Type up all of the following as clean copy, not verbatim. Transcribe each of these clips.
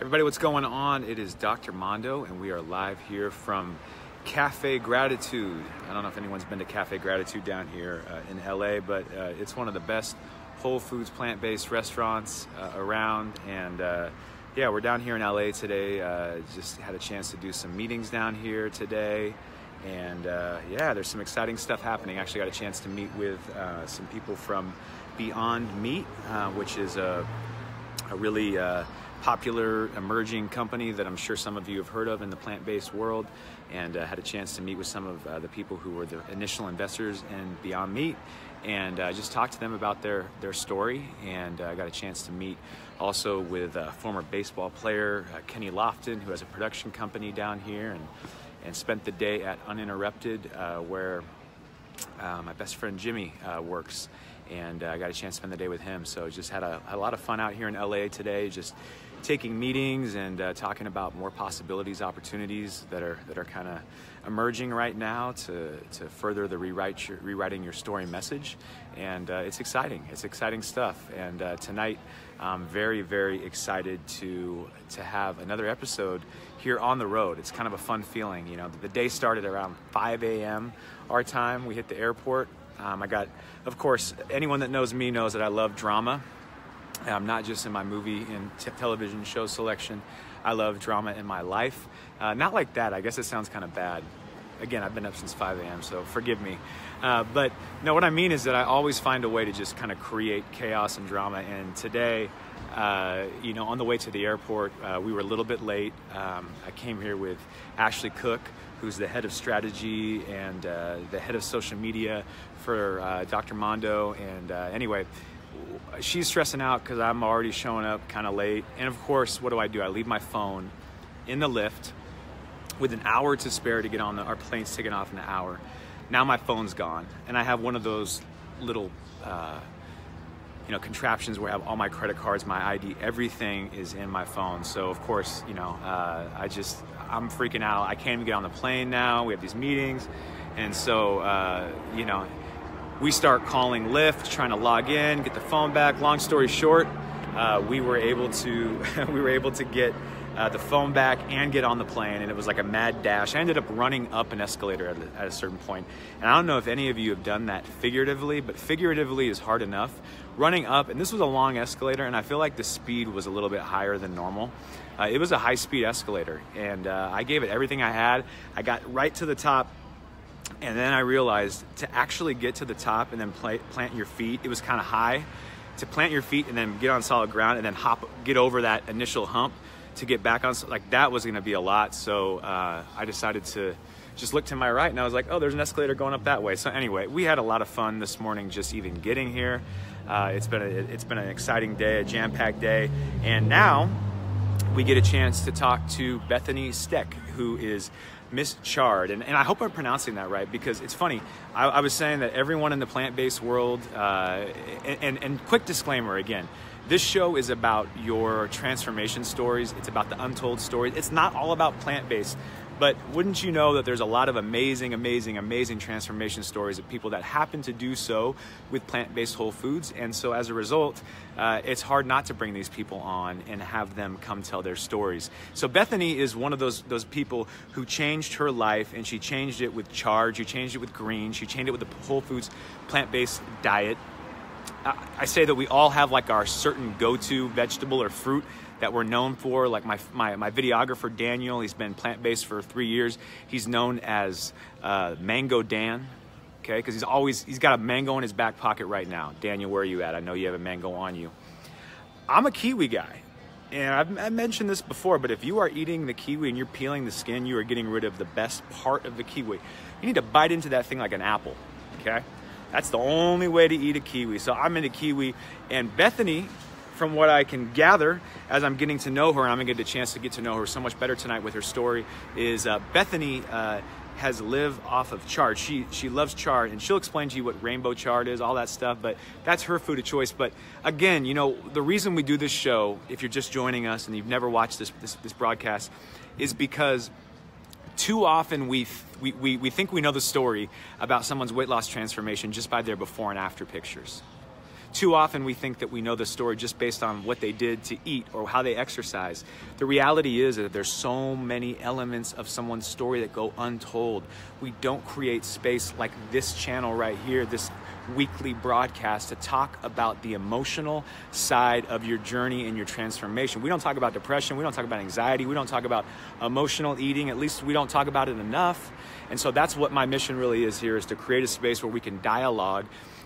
Everybody, what's going on? It is Dr. Mondo, and we are live here from Cafe Gratitude. I don't know if anyone's been to Cafe Gratitude down here in LA, but it's one of the best whole foods, plant-based restaurants around. And yeah, we're down here in LA today. Just had a chance to do some meetings down here today. And yeah, there's some exciting stuff happening. Actually got a chance to meet with some people from Beyond Meat, which is a really popular emerging company that I'm sure some of you have heard of in the plant-based world, and had a chance to meet with some of the people who were the initial investors in Beyond Meat, and just talk to them about their story. And I got a chance to meet also with a former baseball player, Kenny Lofton, who has a production company down here, and spent the day at Uninterrupted, where my best friend Jimmy works. And I got a chance to spend the day with him. So just had a lot of fun out here in LA today, just taking meetings and talking about more possibilities, opportunities that are kind of emerging right now to further the rewriting your story message. And it's exciting. It's exciting stuff. And tonight, I'm very, very excited to have another episode here on the road. It's kind of a fun feeling. You know, the day started around 5 a.m. our time. We hit the airport. I got, of course, anyone that knows me knows that I love drama. Not just in my movie and television show selection. I love drama in my life. Not like that. I guess it sounds kind of bad. Again, I've been up since 5 a.m., so forgive me. But no, what I mean is that I always find a way to just kind of create chaos and drama. And today, you know, on the way to the airport, we were a little bit late. I came here with Ashley Cook, who's the head of strategy and the head of social media for Dr. Mondo. And anyway, she's stressing out because I'm already showing up kind of late. And of course, what do? I leave my phone in the lift with an hour to spare to get on our plane's taking off in an hour. Now my phone's gone, and I have one of those little you know, contraptions where I have all my credit cards, my ID, everything is in my phone. So of course, you know, I'm freaking out. I can't even get on the plane now. We have these meetings. And so, you know, we start calling Lyft, trying to log in, get the phone back. Long story short, we were able to get the phone back and get on the plane, and it was like a mad dash. I ended up running up an escalator at a certain point. And I don't know if any of you have done that figuratively, but figuratively is hard enough. Running up, and this was a long escalator, and I feel like the speed was a little bit higher than normal. It was a high-speed escalator, and I gave it everything I had. I got right to the top, and then I realized to actually get to the top and then plant your feet, it was kind of high. To plant your feet and then get on solid ground and then get over that initial hump to get back on, like, that was going to be a lot. So I decided to just look to my right, and I was like, oh, there's an escalator going up that way. So anyway, we had a lot of fun this morning just even getting here. It's been an exciting day, a jam-packed day, and now we get a chance to talk to Bethany Stec, who is Miss Chard, and I hope I'm pronouncing that right, because it's funny. I was saying that everyone in the plant-based world, and quick disclaimer again, this show is about your transformation stories. It's about the untold stories. It's not all about plant-based, but wouldn't you know that there's a lot of amazing, amazing, amazing transformation stories of people that happen to do so with plant-based whole foods. And so as a result, it's hard not to bring these people on and have them come tell their stories. So Bethany is one of those people who changed her life, and she changed it with Chard, she changed it with green, she changed it with the whole foods plant-based diet. I say that we all have like our certain go-to vegetable or fruit that we're known for. Like my videographer Daniel, he's been plant-based for 3 years. He's known as Mango Dan, okay? Because he's got a mango in his back pocket right now. Daniel, where are you at? I know you have a mango on you. I'm a kiwi guy, and I've mentioned this before, but if you are eating the kiwi and you're peeling the skin, you are getting rid of the best part of the kiwi. You need to bite into that thing like an apple, okay? That's the only way to eat a kiwi. So I'm into kiwi, and Bethany, from what I can gather as I'm getting to know her, and I'm gonna get a chance to get to know her so much better tonight with her story, is Bethany has lived off of chard. She loves chard, and she'll explain to you what rainbow chard is, all that stuff, but that's her food of choice. But again, you know, the reason we do this show, if you're just joining us and you've never watched this broadcast, is because too often we think we know the story about someone's weight loss transformation just by their before and after pictures. Too often we think that we know the story just based on what they did to eat or how they exercise. The reality is that there's so many elements of someone's story that go untold. We don't create space like this channel right here, this weekly broadcast, to talk about the emotional side of your journey and your transformation. We don't talk about depression. We don't talk about anxiety. We don't talk about emotional eating. At least we don't talk about it enough. And so that's what my mission really is here, is to create a space where we can dialogue.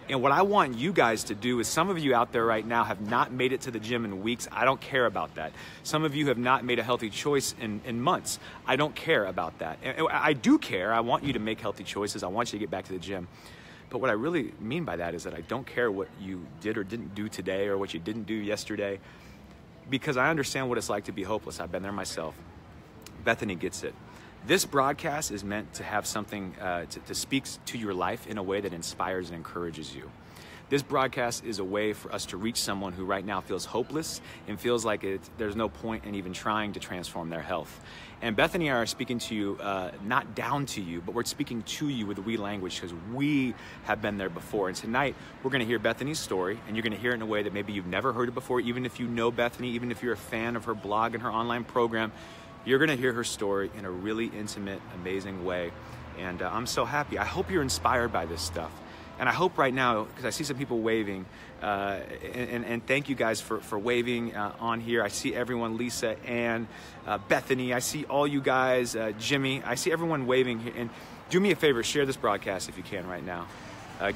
And what I want you guys to do is, some of you out there right now have not made it to the gym in weeks. I don't care about that. Some of you have not made a healthy choice in months. I don't care about that. And I do care. I want you to make healthy choices. I want you to get back to the gym. But what I really mean by that is that I don't care what you did or didn't do today or what you didn't do yesterday, because I understand what it's like to be hopeless. I've been there myself. Bethany gets it. This broadcast is meant to have something to speak to your life in a way that inspires and encourages you. This broadcast is a way for us to reach someone who right now feels hopeless and feels like there's no point in even trying to transform their health. And Bethany and I are speaking to you, not down to you, but we're speaking to you with we language, because we have been there before. And tonight, we're going to hear Bethany's story, and you're going to hear it in a way that maybe you've never heard it before. Even if you know Bethany, even if you're a fan of her blog and her online program, you're going to hear her story in a really intimate, amazing way. And I'm so happy. I hope you're inspired by this stuff. And I hope right now, because I see some people waving, and thank you guys for waving on here. I see everyone, Lisa, Ann, Bethany. I see all you guys, Jimmy. I see everyone waving here. And do me a favor, share this broadcast if you can right now.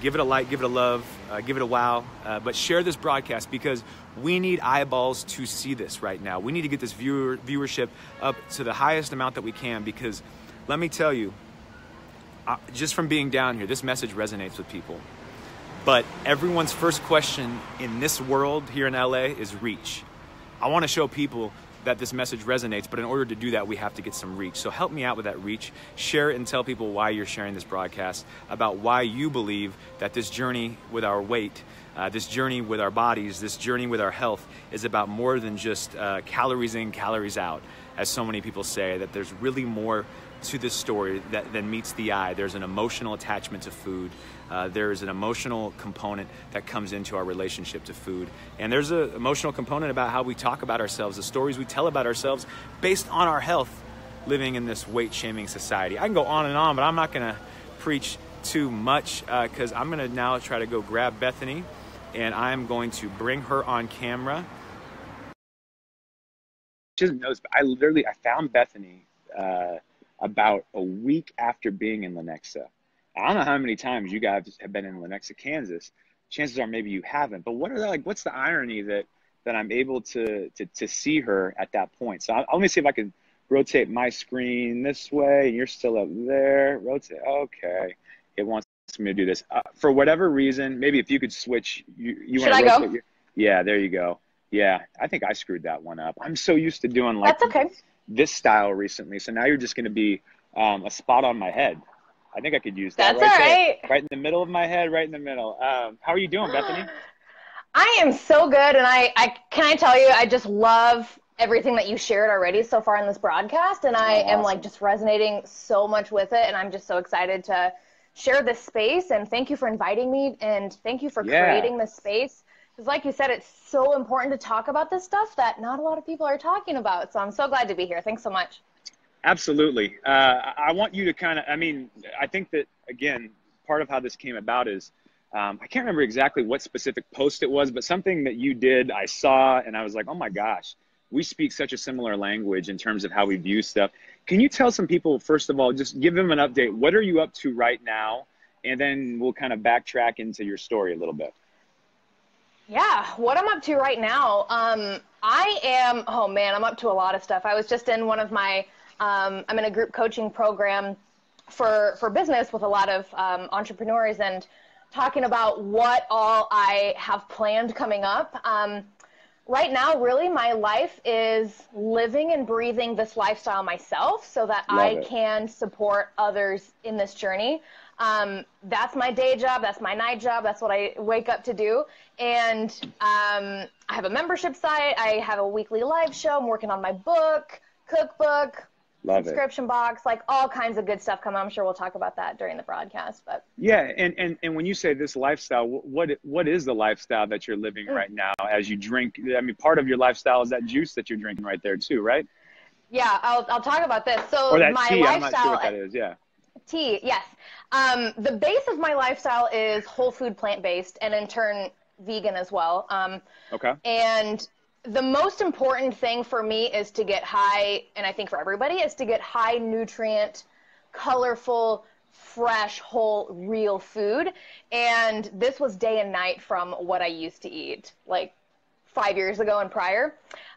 Give it a like, give it a love, give it a wow, but share this broadcast, because we need eyeballs to see this right now. We need to get this viewership up to the highest amount that we can, because let me tell you, just from being down here, this message resonates with people. But everyone's first question in this world here in LA is reach. I want to show people that this message resonates, but in order to do that, we have to get some reach. So help me out with that reach. Share it and tell people why you're sharing this broadcast, about why you believe that this journey with our weight, this journey with our bodies, this journey with our health is about more than just calories in, calories out, as so many people say, that there's really more to this story than meets the eye. There's an emotional attachment to food. There's an emotional component that comes into our relationship to food. And there's an emotional component about how we talk about ourselves, the stories we tell about ourselves based on our health, living in this weight-shaming society. I can go on and on, but I'm not going to preach too much, because I'm going to now try to go grab Bethany, and I'm going to bring her on camera. She doesn't know this, but I found Bethany about a week after being in Lenexa. I don't know how many times you guys have been in Lenexa, Kansas. Chances are maybe you haven't. But what's the irony that I'm able to see her at that point? So let me see if I can rotate my screen this way. You're still up there. Rotate. Okay. It wants me to do this. For whatever reason, maybe if you could switch. You Should I go? Yeah, there you go. Yeah, I think I screwed that one up. I'm so used to doing like That's okay. this style recently. So now you're just going to be a spot on my head. I think I could use that. That's all right. There, right in the middle of my head, right in the middle. How are you doing, Bethany? I am so good. And can I tell you, I just love everything that you shared already so far in this broadcast. And I am like just resonating so much with it. And I'm just so excited to share this space. And thank you for inviting me. And thank you for creating this space. Because like you said, it's so important to talk about this stuff that not a lot of people are talking about. So I'm so glad to be here. Thanks so much. Absolutely. I want you to I think that, again, part of how this came about is, I can't remember exactly what specific post it was, but something that you did, I saw, and I was like, oh my gosh, we speak such a similar language in terms of how we view stuff. Can you tell some people, first of all, just give them an update. What are you up to right now? And then we'll kind of backtrack into your story a little bit. Yeah, what I'm up to right now, I'm up to a lot of stuff. I was just in one of my, I'm in a group coaching program for business with a lot of entrepreneurs, and talking about what all I have planned coming up. Right now, really, my life is living and breathing this lifestyle myself so that I can support others in this journey. That's my day job. That's my night job. That's what I wake up to do. And I have a membership site. I have a weekly live show. I'm working on my book, cookbook, Love it. subscription box, like all kinds of good stuff coming. I'm sure we'll talk about that during the broadcast, but Yeah. And when you say this lifestyle, what is the lifestyle that you're living right now as you drink? I mean, part of your lifestyle is that juice that you're drinking right there too, right? yeah, I'll talk about this. So Or that my tea. I'm not sure lifestyle, what that is. Yeah. tea, yes. The base of my lifestyle is whole food, plant-based, and in turn, vegan as well. Okay. And the most important thing for me is to get high, and I think for everybody, is to get high nutrient, colorful, fresh, whole, real food. And this was day and night from what I used to eat like 5 years ago and prior.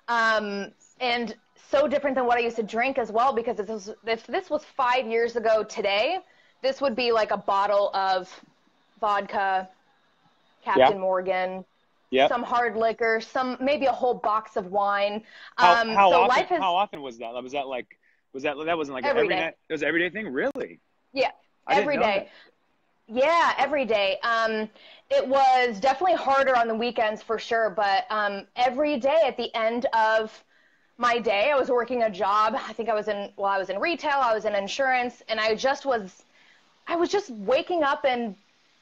And so different than what I used to drink as well, because if this was 5 years ago today, this would be like a bottle of vodka, Captain Morgan, some hard liquor, maybe a whole box of wine. How so often? life is, How often was that? That wasn't like an every every day. night? It was an everyday thing, really? Yeah, I didn't every know day. Yeah, every day. It was definitely harder on the weekends for sure, but every day at the end of my day, I was working a job. I think I was in retail, I was in insurance, and I was just waking up and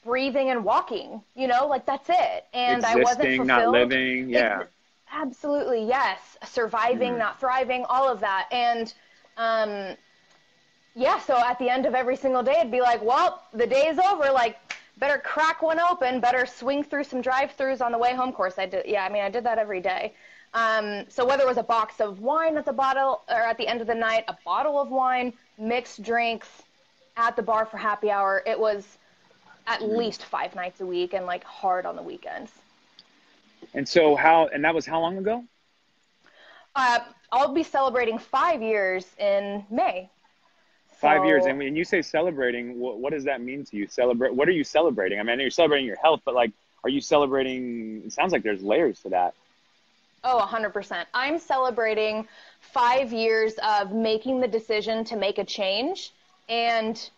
breathing and walking, like that's it. And I wasn't Existing, fulfilled. not living. Yeah. Absolutely, yes. Surviving, not thriving, all of that. And yeah, so at the end of every single day, it'd be like, well, the day is over. Like, better crack one open, better swing through some drive-thrus on the way home. Of course, I did. Yeah, I mean, I did that every day. So whether it was a box of wine at the end of the night, a bottle of wine, mixed drinks at the bar for happy hour, it was at least 5 nights a week and like hard on the weekends. And so and that was how long ago? I'll be celebrating 5 years in May. 5 years. And when you say celebrating, what does that mean to you? What are you celebrating? I mean, I know you're celebrating your health, but like, are you celebrating? It sounds like there's layers to that. Oh, 100%. I'm celebrating 5 years of making the decision to make a change. And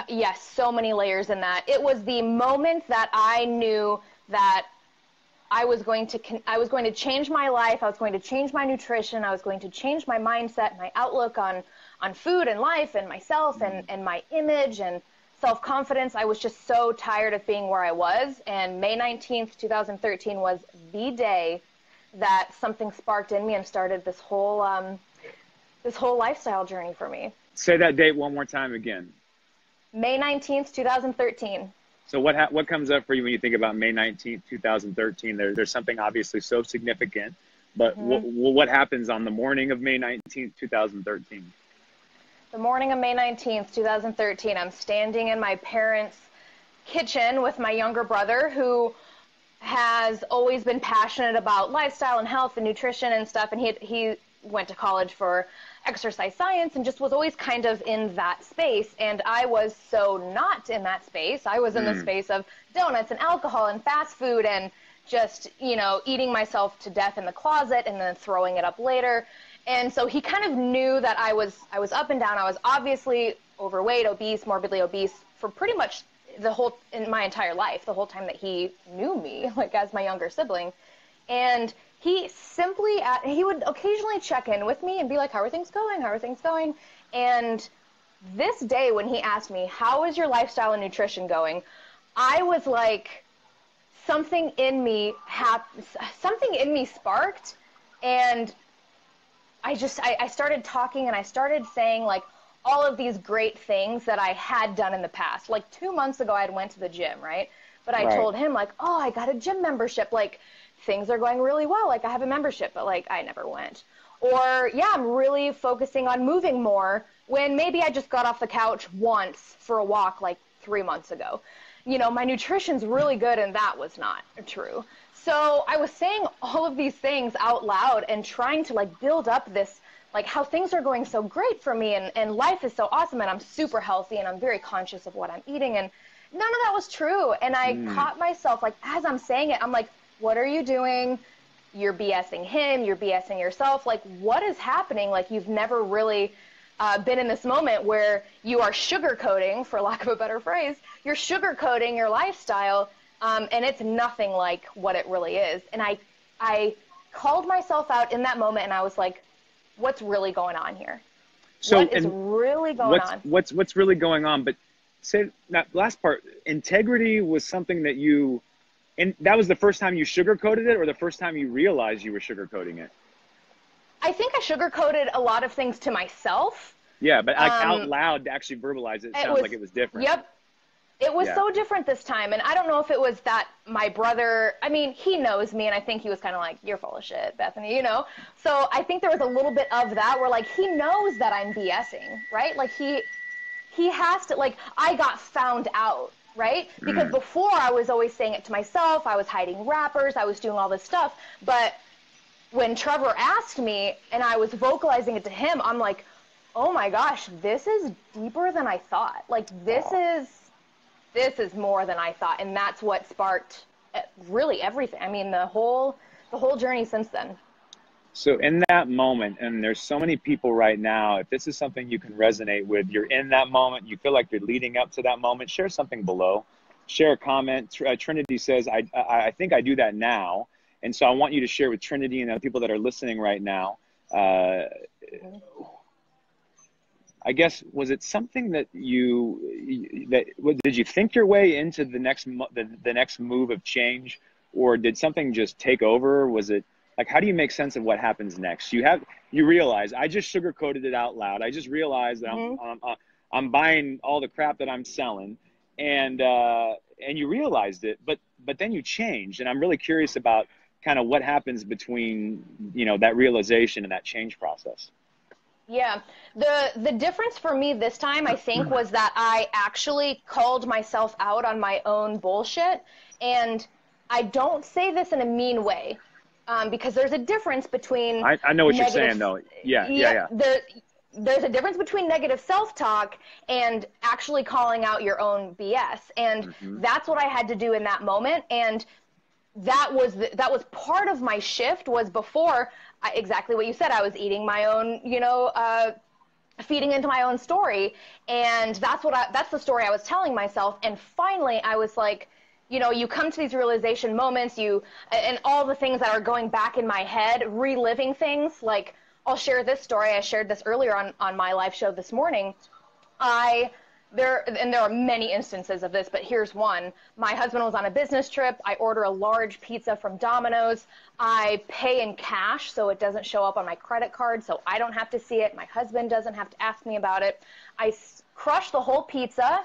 yes, so many layers in that. It was the moment that I knew that I was going to change my life. I was going to change my nutrition. I was going to change my mindset, my outlook on food and life and myself and my image and self-confidence. I was just so tired of being where I was. And May 19th, 2013 was the day that something sparked in me and started this whole lifestyle journey for me. Say that date one more time again. May 19th, 2013. So what comes up for you when you think about May 19th, 2013? There's something obviously so significant, but what happens on the morning of May 19th, 2013? The morning of May 19th, 2013, I'm standing in my parents' kitchen with my younger brother, who has always been passionate about lifestyle and health and nutrition and stuff. And he went to college for exercise science and just was always kind of in that space. And I was so not in that space. I was in the space of donuts and alcohol and fast food and just, eating myself to death in the closet and then throwing it up later. And so he kind of knew that I was up and down. I was obviously overweight, obese, morbidly obese for pretty much in my entire life, the whole time that he knew me, like as my younger sibling. And he would occasionally check in with me and be like, how are things going? How are things going? And this day when he asked me, how is your lifestyle and nutrition going? I was like, something in me sparked. And I started talking and I started saying like all of these great things that I had done in the past. Like 2 months ago, I went to the gym, right? But I told him like, oh, I got a gym membership. Like things are going really well. Like I have a membership, but like I never went. Or yeah, I'm really focusing on moving more when maybe I just got off the couch once for a walk like 3 months ago. My nutrition's really good, and that was not true. So I was saying all of these things out loud and trying to like build up this, like how things are going so great for me and life is so awesome and I'm super healthy and I'm very conscious of what I'm eating, and none of that was true. And I caught myself like as I'm saying it, I'm like, what are you doing? You're BSing him, you're BSing yourself. Like what is happening? Like you've never really been in this moment where you are sugarcoating, for lack of a better phrase, you're sugarcoating your lifestyle, and it's nothing like what it really is. And I called myself out in that moment, and I was like, what's really going on here? So, what is really going on? What's really going on? But say that last part, integrity was something that you, and that was the first time you sugarcoated it, or the first time you realized you were sugarcoating it? I think I sugarcoated a lot of things to myself. Yeah, but like out loud to actually verbalize it sounds like it was different. Yep. It was so different this time. And I don't know if it was that my brother, I mean, he knows me, and I think he was kind of like, you're full of shit, Bethany, you know? So I think there was a little bit of that where, like, he knows that I'm BSing, right? Like, he has to, like, I got found out, right? Because before I was always saying it to myself, I was hiding rappers, I was doing all this stuff. But when Trevor asked me and I was vocalizing it to him, I'm like, oh my gosh, this is deeper than I thought. Like, this is more than I thought. And that's what sparked really everything. I mean, the whole journey since then. So in that moment, and there's so many people right now, if this is something you can resonate with, you're in that moment, you feel like you're leading up to that moment, share something below. Share a comment. Trinity says, I think I do that now. And so I want you to share with Trinity and the people that are listening right now. I guess, was it something that did you think your way into the next move of change, or did something just take over? Was it like, how do you make sense of what happens next? You realize, I just sugarcoated it out loud. I just realized that I'm buying all the crap that I'm selling, and you realized it, but then you changed. And I'm really curious about kind of what happens between, that realization and that change process. Yeah, the difference for me this time, I think, was that I actually called myself out on my own bullshit. And I don't say this in a mean way, because there's a difference between I know what you're saying, though. Yeah. There's a difference between negative self-talk and actually calling out your own BS. And that's what I had to do in that moment. And that was part of my shift. Was before, exactly what you said, I was eating my own, feeding into my own story. And that's the story I was telling myself. And finally I was like, you come to these realization moments, and all the things that are going back in my head, reliving things. Like, I'll share this story. I shared this earlier on my live show this morning. There are many instances of this, but here's one. My husband was on a business trip. I order a large pizza from Domino's. I pay in cash, so it doesn't show up on my credit card, so I don't have to see it. My husband doesn't have to ask me about it. I crush the whole pizza.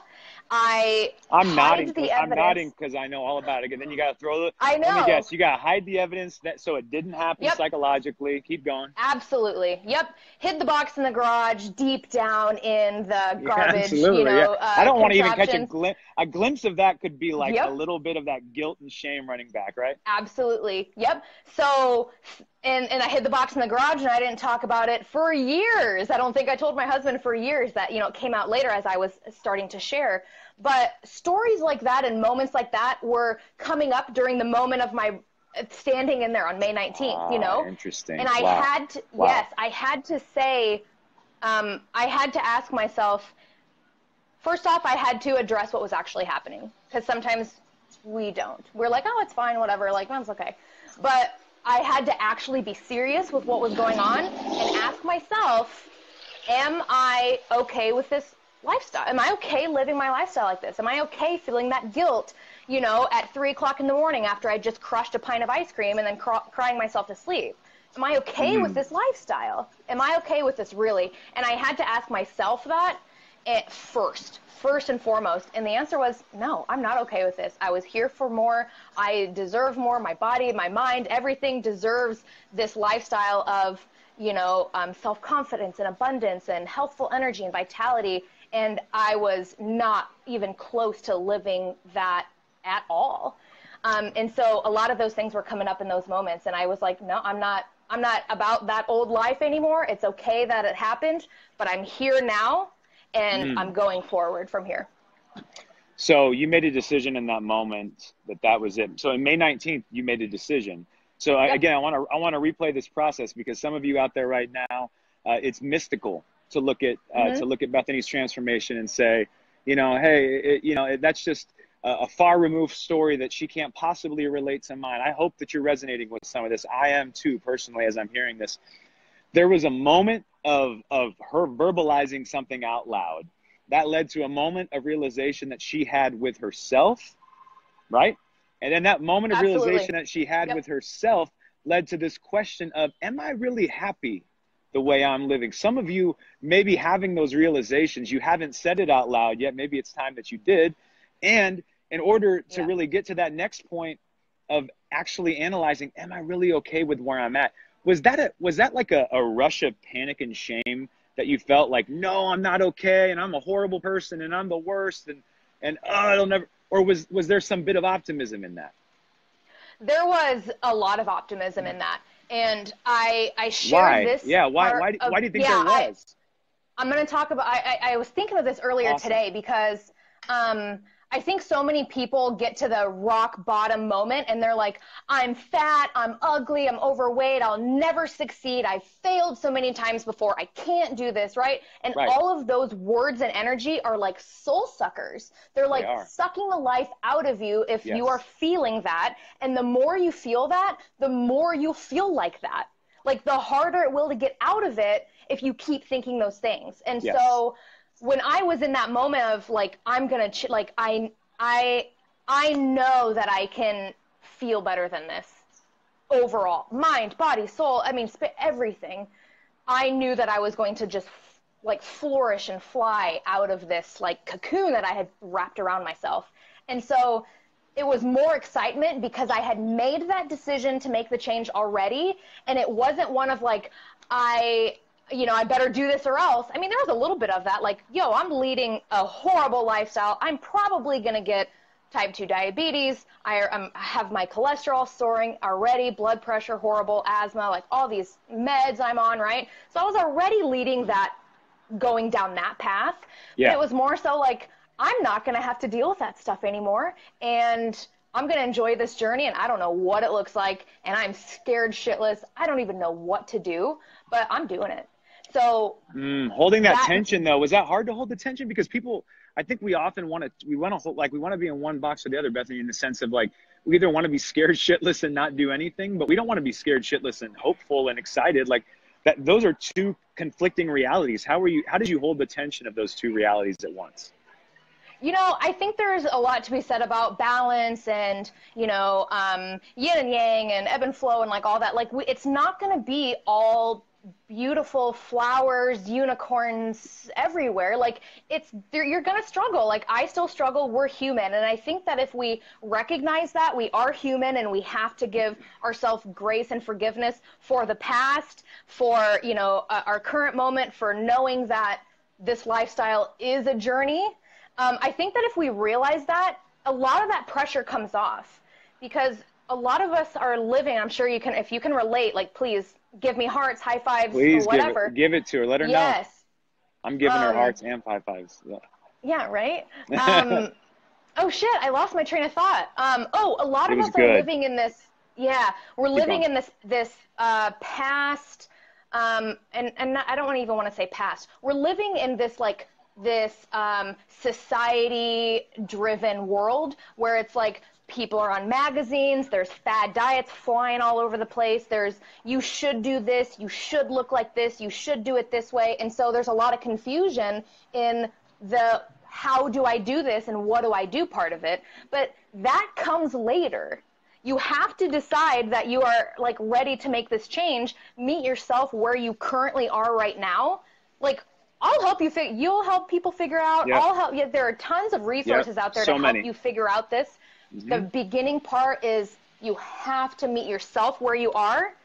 I'm nodding because I know all about it. And then you got to throw the. I know. Let me guess. You got to hide the evidence so it didn't happen psychologically. Keep going. Absolutely. Yep. Hid the box in the garage, deep down in the garbage. Absolutely. I don't want to even catch a glimpse of that. Could be like a little bit of that guilt and shame running back, right? Absolutely. Yep. So. And I hid the box in the garage, and I didn't talk about it for years. I don't think I told my husband for years. That, it came out later as I was starting to share. But stories like that and moments like that were coming up during the moment of my standing in there on May 19th, Interesting. And I had to, I had to say, I had to ask myself, first off, I had to address what was actually happening. Because sometimes we don't. We're like, oh, it's fine, whatever. Like, that's okay. But I had to actually be serious with what was going on and ask myself, am I okay with this lifestyle? Am I okay living my lifestyle like this? Am I okay feeling that guilt, at 3 o'clock in the morning after I just crushed a pint of ice cream and then crying myself to sleep? Am I okay with this lifestyle? Am I okay with this really? And I had to ask myself that first and foremost. And the answer was, no, I'm not okay with this. I was here for more. I deserve more. My body, my mind, everything deserves this lifestyle of, self-confidence and abundance and healthful energy and vitality. And I was not even close to living that at all. And so a lot of those things were coming up in those moments. And I was like, no, I'm not about that old life anymore. It's okay that it happened, but I'm here now. And I'm going forward from here. So you made a decision in that moment that was it. So in May 19th, you made a decision. So again, I want to replay this process, because some of you out there right now, it's mystical to look at Bethany's transformation and say, hey, that's just a far removed story that she can't possibly relate to mine. I hope that you're resonating with some of this. I am too, personally, as I'm hearing this. there was a moment of her verbalizing something out loud that led to a moment of realization that she had with herself, right? And then that moment of Absolutely. realization that she had with herself led to this question of, am I really happy the way I'm living? Some of you may be having those realizations. You haven't said it out loud yet. Maybe it's time that you did. And in order to really get to that next point of actually analyzing, am I really okay with where I'm at? Was that like a rush of panic and shame that you felt like, no, I'm not okay, and I'm a horrible person, and I'm the worst, and oh, it'll never, or was there some bit of optimism in that? There was a lot of optimism in that. And I Why? shared this. Yeah, why do you think there was? I'm going to talk about, I was thinking of this earlier today because I think so many people get to the rock bottom moment and they're like, I'm fat, I'm ugly, I'm overweight, I'll never succeed, I've failed so many times before, I can't do this, right? And all of those words and energy are like soul suckers. They're like sucking the life out of you if you are feeling that. And the more you feel that, the more you feel like that. Like the harder it will to get out of it if you keep thinking those things. And so when I was in that moment of like, I'm going to, like, I know that I can feel better than this overall, mind, body, soul, I mean, everything. I knew that I was going to just like flourish and fly out of this like cocoon that I had wrapped around myself. And so it was more excitement because I had made that decision to make the change already. And it wasn't one of like, I better do this or else. I mean, there was a little bit of that, like, yo, I'm leading a horrible lifestyle. I'm probably going to get type 2 diabetes. I have my cholesterol soaring already, blood pressure, horrible, asthma, like all these meds I'm on, right? So I was already leading that, going down that path. Yeah. But it was more so like, I'm not going to have to deal with that stuff anymore. And I'm going to enjoy this journey, and I don't know what it looks like, and I'm scared shitless. I don't even know what to do, but I'm doing it. So holding that tension though, was that hard to hold the tension? Because people, I think we often want to be in one box or the other, Bethany, in the sense of like, we either want to be scared shitless and not do anything, but we don't want to be scared shitless and hopeful and excited. Like that, those are two conflicting realities. How did you hold the tension of those two realities at once? You know, I think there's a lot to be said about balance and, yin and yang and ebb and flow and like all that. Like it's not going to be all beautiful flowers, unicorns everywhere. Like you're going to struggle. Like I still struggle. We're human. And I think that if we recognize that we are human and we have to give ourselves grace and forgiveness for the past, for, our current moment, for knowing that this lifestyle is a journey. I think that if we realize that, a lot of that pressure comes off because a lot of us are living, I'm sure if you can relate, like, please give me hearts, high fives, please, or whatever. Give it to her. Let her know. I'm giving her hearts and high fives. Yeah, right? Oh, shit, I lost my train of thought. A lot of us are living in this, we're living in this past, and I don't even want to say past. We're living in this, like, this society-driven world where it's like people are on magazines, there's fad diets flying all over the place, you should do this, you should look like this, you should do it this way, and so there's a lot of confusion in the how do I do this and what do I do part of it, but that comes later. You have to decide that you are like ready to make this change, meet yourself where you currently are right now, like I'll help you you'll help people figure out. Yep. I'll help you. There are tons of resources out there to help you figure out this. Mm-hmm. The beginning part is you have to meet yourself where you are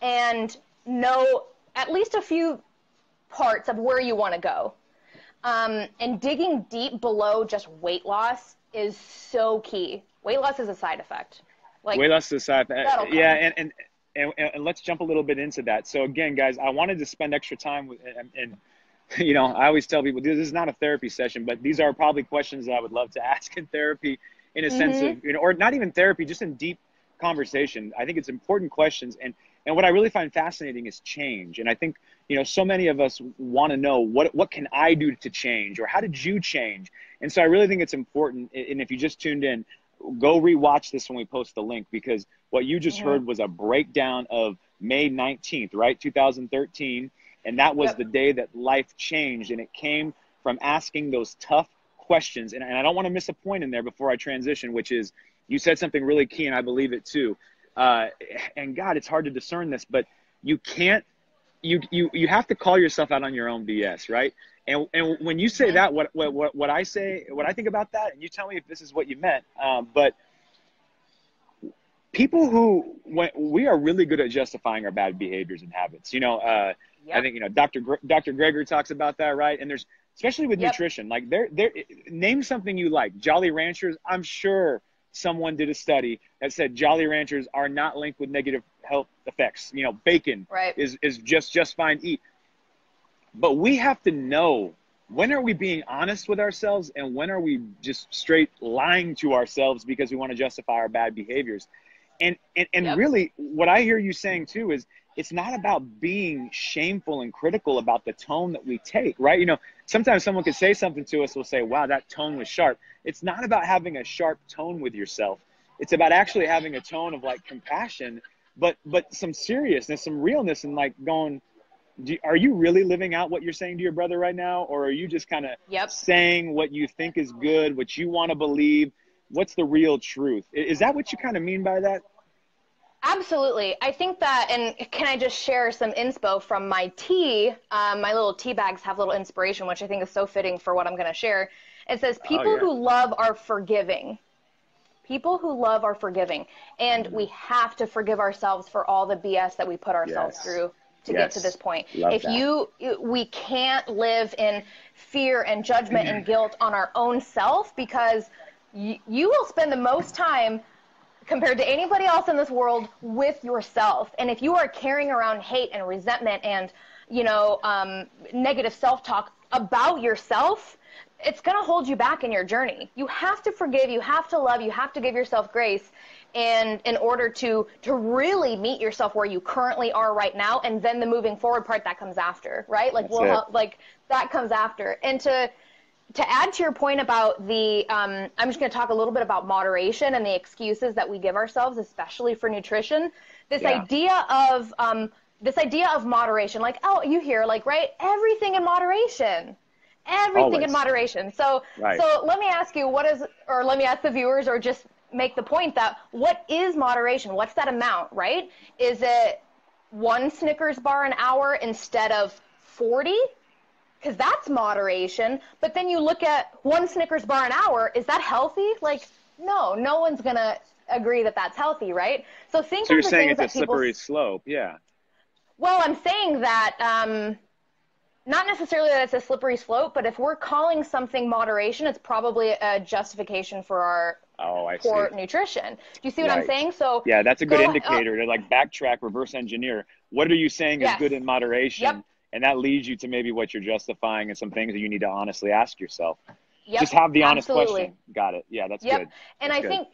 and know at least a few parts of where you want to go. And digging deep below just weight loss is so key. Weight loss is a side effect. Like weight loss is a side effect. Yeah, and let's jump a little bit into that. So again, guys, I wanted to spend extra time with and I always tell people, this is not a therapy session, but these are probably questions that I would love to ask in therapy in a sense of, or not even therapy, just in deep conversation. I think it's important questions. And what I really find fascinating is change. And I think, so many of us want to know what can I do to change, or how did you change? And so I really think it's important. And if you just tuned in, go rewatch this when we post the link, because what you just heard was a breakdown of May 19th, right? 2013. And that was the day that life changed. And it came from asking those tough questions. And I don't want to miss a point in there before I transition, which is you said something really key, and I believe it too. And God, it's hard to discern this, but you can't, you have to call yourself out on your own BS, right? And when you say that, what I say, what I think about that, and you tell me if this is what you meant, but people who, we are really good at justifying our bad behaviors and habits. I think, Dr. Greger talks about that, right? And there's, especially with nutrition, like name something you like. Jolly Ranchers, I'm sure someone did a study that said Jolly Ranchers are not linked with negative health effects. Bacon is just fine to eat. But we have to know, when are we being honest with ourselves and when are we just straight lying to ourselves because we want to justify our bad behaviors? And really what I hear you saying too is it's not about being shameful and critical about the tone that we take, right? Sometimes someone could say something to us, we'll say, wow, that tone was sharp. It's not about having a sharp tone with yourself. It's about actually having a tone of like compassion, but some seriousness, some realness, and like going, are you really living out what you're saying to your brother right now? Or are you just kind of saying what you think is good, what you want to believe? What's the real truth? Is that what you kind of mean by that? Absolutely. I think that, and can I just share some inspo from my tea? My little tea bags have little inspiration, which I think is so fitting for what I'm going to share. It says, people who love are forgiving. People who love are forgiving. And we have to forgive ourselves for all the BS that we put ourselves through to get to this point. We can't live in fear and judgment and guilt on our own self, because you will spend the most time compared to anybody else in this world with yourself. And if you are carrying around hate and resentment and, negative self-talk about yourself, it's going to hold you back in your journey. You have to forgive, you have to love, you have to give yourself grace, and in order to really meet yourself where you currently are right now, and then the moving forward part that comes after, right? Like that comes after. And to add to your point about I'm just going to talk a little bit about moderation and the excuses that we give ourselves, especially for nutrition. This idea of moderation, like, oh, you hear, like, right? Everything in moderation. Everything in moderation. So let me ask you, let me ask the viewers, or just make the point that what is moderation? What's that amount, right? Is it 1 Snickers bar an hour instead of 40? Because that's moderation. But then you look at 1 Snickers bar an hour, is that healthy? Like, no one's going to agree that that's healthy, right? So you're saying it's a slippery slope, Well, I'm saying that not necessarily that it's a slippery slope, but if we're calling something moderation, it's probably a justification for our poor nutrition. Do you see what I'm saying? So that's a good indicator to like backtrack, reverse engineer. What are you saying is good in moderation? And that leads you to maybe what you're justifying and some things that you need to honestly ask yourself. Just have the honest question. Got it. Yeah, that's good. And I think,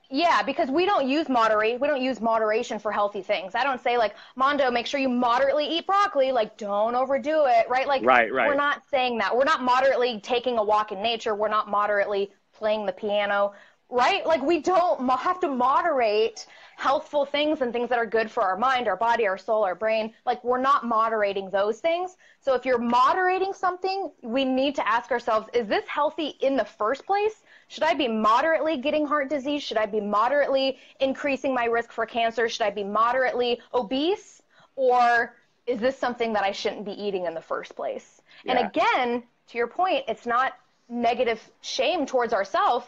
because we don't use moderation for healthy things. I don't say like, Mondo, make sure you moderately eat broccoli. Like, don't overdo it, right? Like, we're not saying that. We're not moderately taking a walk in nature. We're not moderately playing the piano, right? Like, we don't have to moderate healthful things and things that are good for our mind, our body, our soul, our brain. Like, we're not moderating those things. So if you're moderating something, we need to ask ourselves, is this healthy in the first place? Should I be moderately getting heart disease? Should I be moderately increasing my risk for cancer? Should I be moderately obese? Or is this something that I shouldn't be eating in the first place? And again, to your point, it's not negative shame towards ourselves.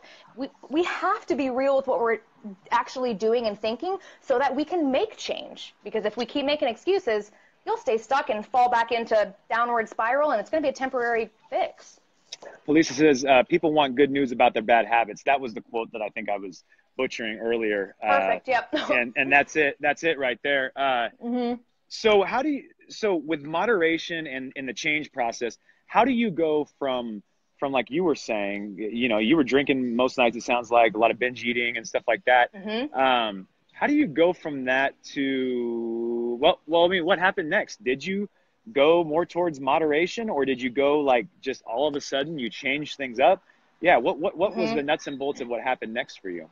We have to be real with what we're actually doing and thinking so that we can make change. Because if we keep making excuses, you'll stay stuck and fall back into downward spiral, and it's going to be a temporary fix. Lisa says, people want good news about their bad habits. That was the quote that I think I was butchering earlier. Perfect. Yep. and that's it. That's it right there. So so with moderation and in the change process, how do you go from like you were saying, you were drinking most nights, it sounds like, a lot of binge eating and stuff like that. How do you go from that to, well, I mean, what happened next? Did you go more towards moderation, or did you go like just all of a sudden you changed things up? What was the nuts and bolts of what happened next for you?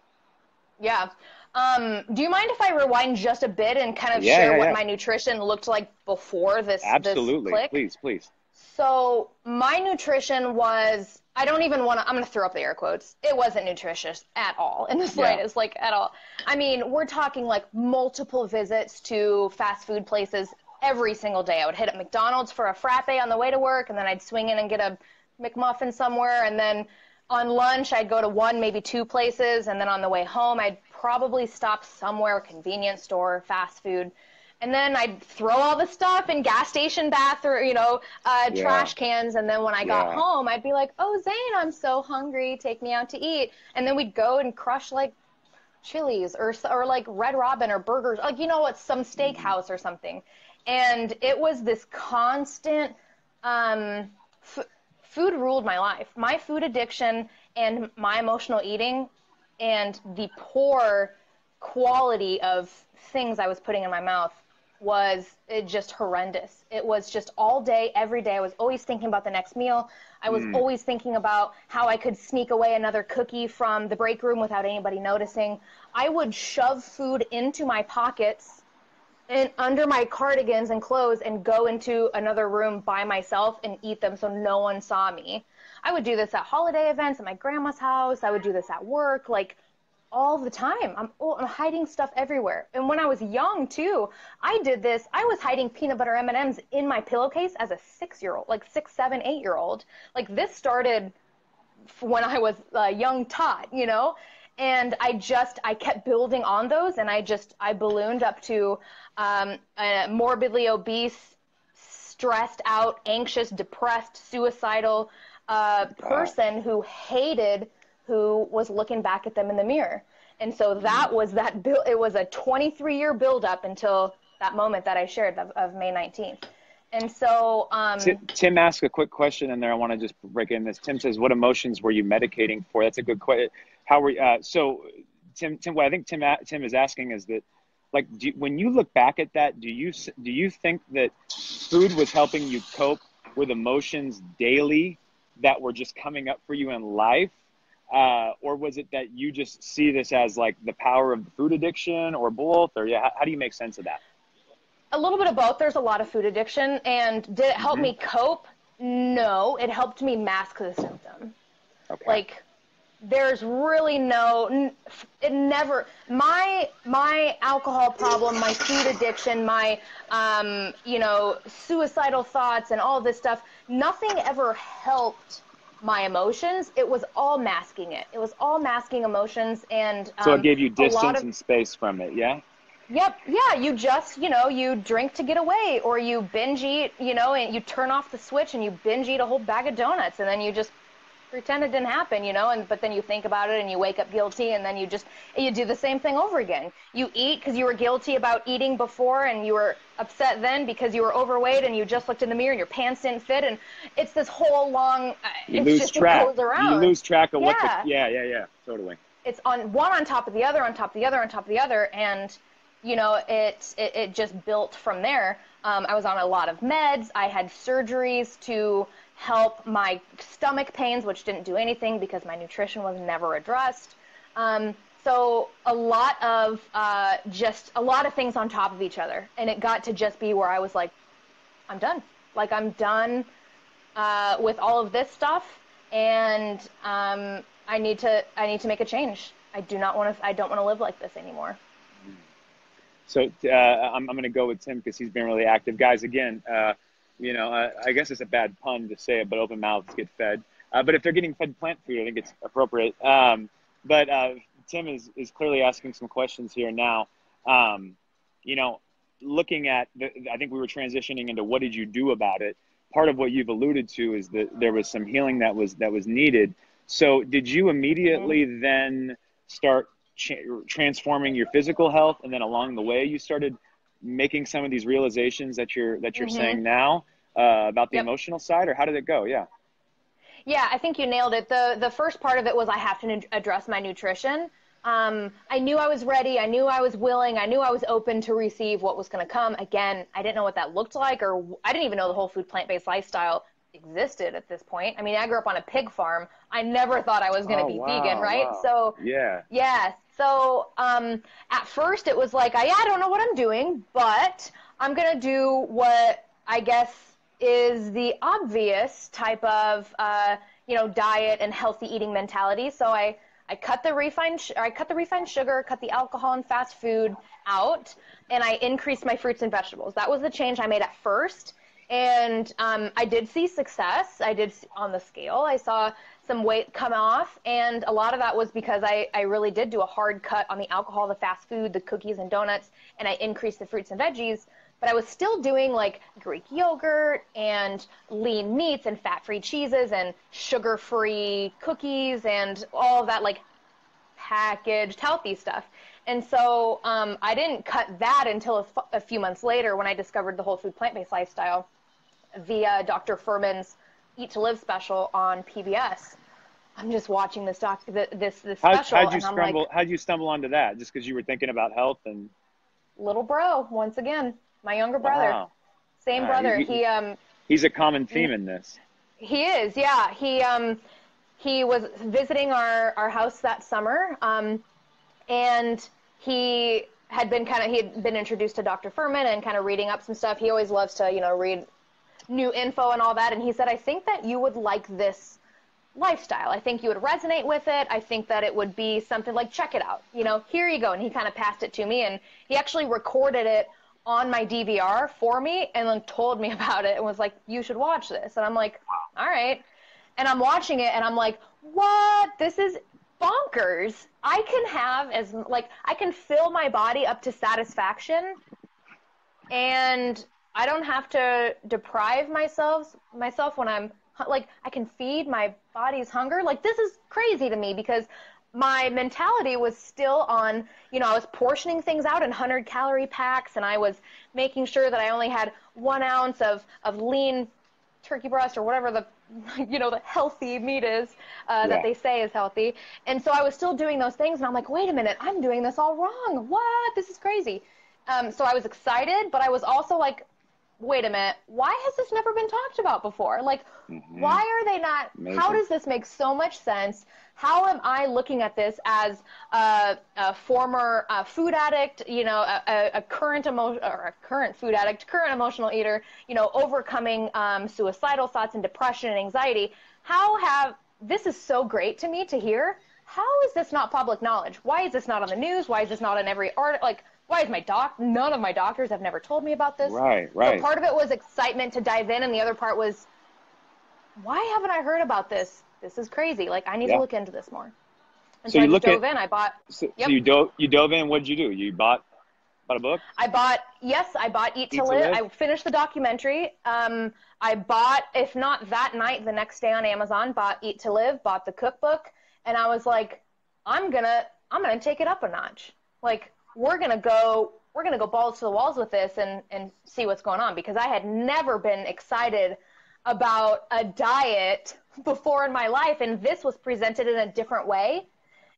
Do you mind if I rewind just a bit and kind of share what my nutrition looked like before this Absolutely. click? Please. So my nutrition was, I don't even want to, I'm going to throw up the air quotes. It wasn't nutritious at all in the slightest, like at all. I mean, we're talking like multiple visits to fast food places every single day. I would hit up McDonald's for a frappe on the way to work, and then I'd swing in and get a McMuffin somewhere. And then on lunch, I'd go to one, maybe two places. And then on the way home, I'd probably stop somewhere, convenience store, fast food. And then I'd throw all the stuff in gas station bathroom, trash cans. And then when I got home, I'd be like, oh, Zane, I'm so hungry. Take me out to eat. And then we'd go and crush like Chili's or like Red Robin or burgers, like, some steakhouse or something. And it was this constant, food ruled my life. My food addiction and my emotional eating and the poor quality of things I was putting in my mouth was just horrendous. It was just all day, every day. I was always thinking about the next meal. I was always thinking about how I could sneak away another cookie from the break room without anybody noticing. I would shove food into my pockets and under my cardigans and clothes and go into another room by myself and eat them so no one saw me. I would do this at holiday events at my grandma's house. I would do this at work, like all the time. I'm hiding stuff everywhere. And when I was young too, I did this. I was hiding peanut butter M&Ms in my pillowcase as a 6-year-old, like 6, 7, 8-year-old. Like this started when I was a young tot, and I kept building on those, and I ballooned up to a morbidly obese, stressed out, anxious, depressed, suicidal person who hated who was looking back at them in the mirror. And so that was it was a 23-year buildup until that moment that I shared of May 19th. And so Tim asked a quick question in there. I want to just break in this. Tim says, what emotions were you medicating for? That's a good question. How were you, so Tim, what I think Tim is asking is that, like, when you look back at that, do you think that food was helping you cope with emotions daily that were just coming up for you in life? Or was it that you just see this as like the power of the food addiction, or both? Or how do you make sense of that? A little bit of both. There's a lot of food addiction. And did it help me cope? No, it helped me mask the symptom. Okay. Like, there's really my alcohol problem, my food addiction, my, suicidal thoughts and all this stuff, nothing ever helped my emotions. It was all masking it. It was all masking emotions. And so it gave you distance and space from it. Yeah. Yep. Yeah. You just, you drink to get away, or you binge eat, and you turn off the switch and you binge eat a whole bag of donuts, and then you just pretend it didn't happen, but then you think about it and you wake up guilty, and then you do the same thing over again. You eat because you were guilty about eating before, and you were upset then because you were overweight and you just looked in the mirror and your pants didn't fit, and it's this whole long, it goes around. You lose track of what totally. It's on one on top of the other, on top of the other, on top of the other, and it just built from there. I was on a lot of meds. I had surgeries to help my stomach pains, which didn't do anything because my nutrition was never addressed. So a lot of things on top of each other. And it got to just be where I was like, I'm done. Like, I'm done with all of this stuff. And I need to make a change. I don't want to live like this anymore. So I'm going to go with Tim because he's been really active. Guys, again, I guess it's a bad pun to say it, but open mouths get fed. But if they're getting fed plant food, I think it's appropriate. But Tim is clearly asking some questions here now. Looking at, I think we were transitioning into what did you do about it? Part of what you've alluded to is that there was some healing that was needed. So did you immediately then start transforming your physical health, and then along the way you started making some of these realizations that you're saying now about the emotional side, or how did it go? Yeah, I think you nailed it. The first part of it was I have to address my nutrition. I knew I was ready. I knew I was willing. I knew I was open to receive what was going to come. Again, I didn't know what that looked like, or I didn't even know the whole food plant-based lifestyle existed at this point. I mean, I grew up on a pig farm. I never thought I was going to be vegan, right? Wow. So yeah. So at first it was like, I don't know what I'm doing, but I'm going to do what I guess is the obvious type of, diet and healthy eating mentality. So I cut the refined sugar, cut the alcohol and fast food out, and I increased my fruits and vegetables. That was the change I made at first. And I did see success. On the scale, I saw some weight come off. And a lot of that was because I really did do a hard cut on the alcohol, the fast food, the cookies and donuts, and I increased the fruits and veggies. But I was still doing like Greek yogurt and lean meats and fat-free cheeses and sugar-free cookies and all of that like packaged healthy stuff. And so I didn't cut that until a few months later when I discovered the whole food plant-based lifestyle via Dr. Furman's Eat to Live special on PBS. I'm just watching this special. How'd you stumble onto that? Just because you were thinking about health and little bro, once again, my younger brother, wow. Same brother. He's a common theme in this. He is, yeah. He was visiting our house that summer, and he had been introduced to Dr. Furman and kind of reading up some stuff. He always loves to, read new info and all that. And he said, I think that you would like this lifestyle. I think you would resonate with it. I think that it would be something like, check it out. Here you go. And he kind of passed it to me, and he actually recorded it on my DVR for me and then told me about it and was like, you should watch this. And I'm like, all right. And I'm watching it and I'm like, what? This is bonkers. I can fill my body up to satisfaction, and I don't have to deprive myself when I'm like, I can feed my body's hunger. Like, this is crazy to me because my mentality was still on, I was portioning things out in 100-calorie packs, and I was making sure that I only had 1 ounce of lean turkey breast or whatever the healthy meat is that they say is healthy. And so I was still doing those things, and I'm like, wait a minute, I'm doing this all wrong. What? This is crazy. So I was excited, but I was also like, wait a minute, why has this never been talked about before? Like, why are they not, Amazing. How does this make so much sense? How am I looking at this as a former food addict, a current food addict, current emotional eater, overcoming suicidal thoughts and depression and anxiety? This is so great to me to hear. How is this not public knowledge? Why is this not on the news? Why is this not in every article? Like, why is none of my doctors have never told me about this? Right. So part of it was excitement to dive in, and the other part was, why haven't I heard about this? This is crazy. Like, I need to look into this more. And so I just dove in. I bought. So you dove in. What did you do? You bought a book? I bought Eat to Live. I finished the documentary. I bought, if not that night, the next day on Amazon, bought Eat to Live, bought the cookbook, and I was like, I'm gonna take it up a notch. Like, we're gonna go balls to the walls with this and see what's going on, because I had never been excited about a diet before in my life, and this was presented in a different way.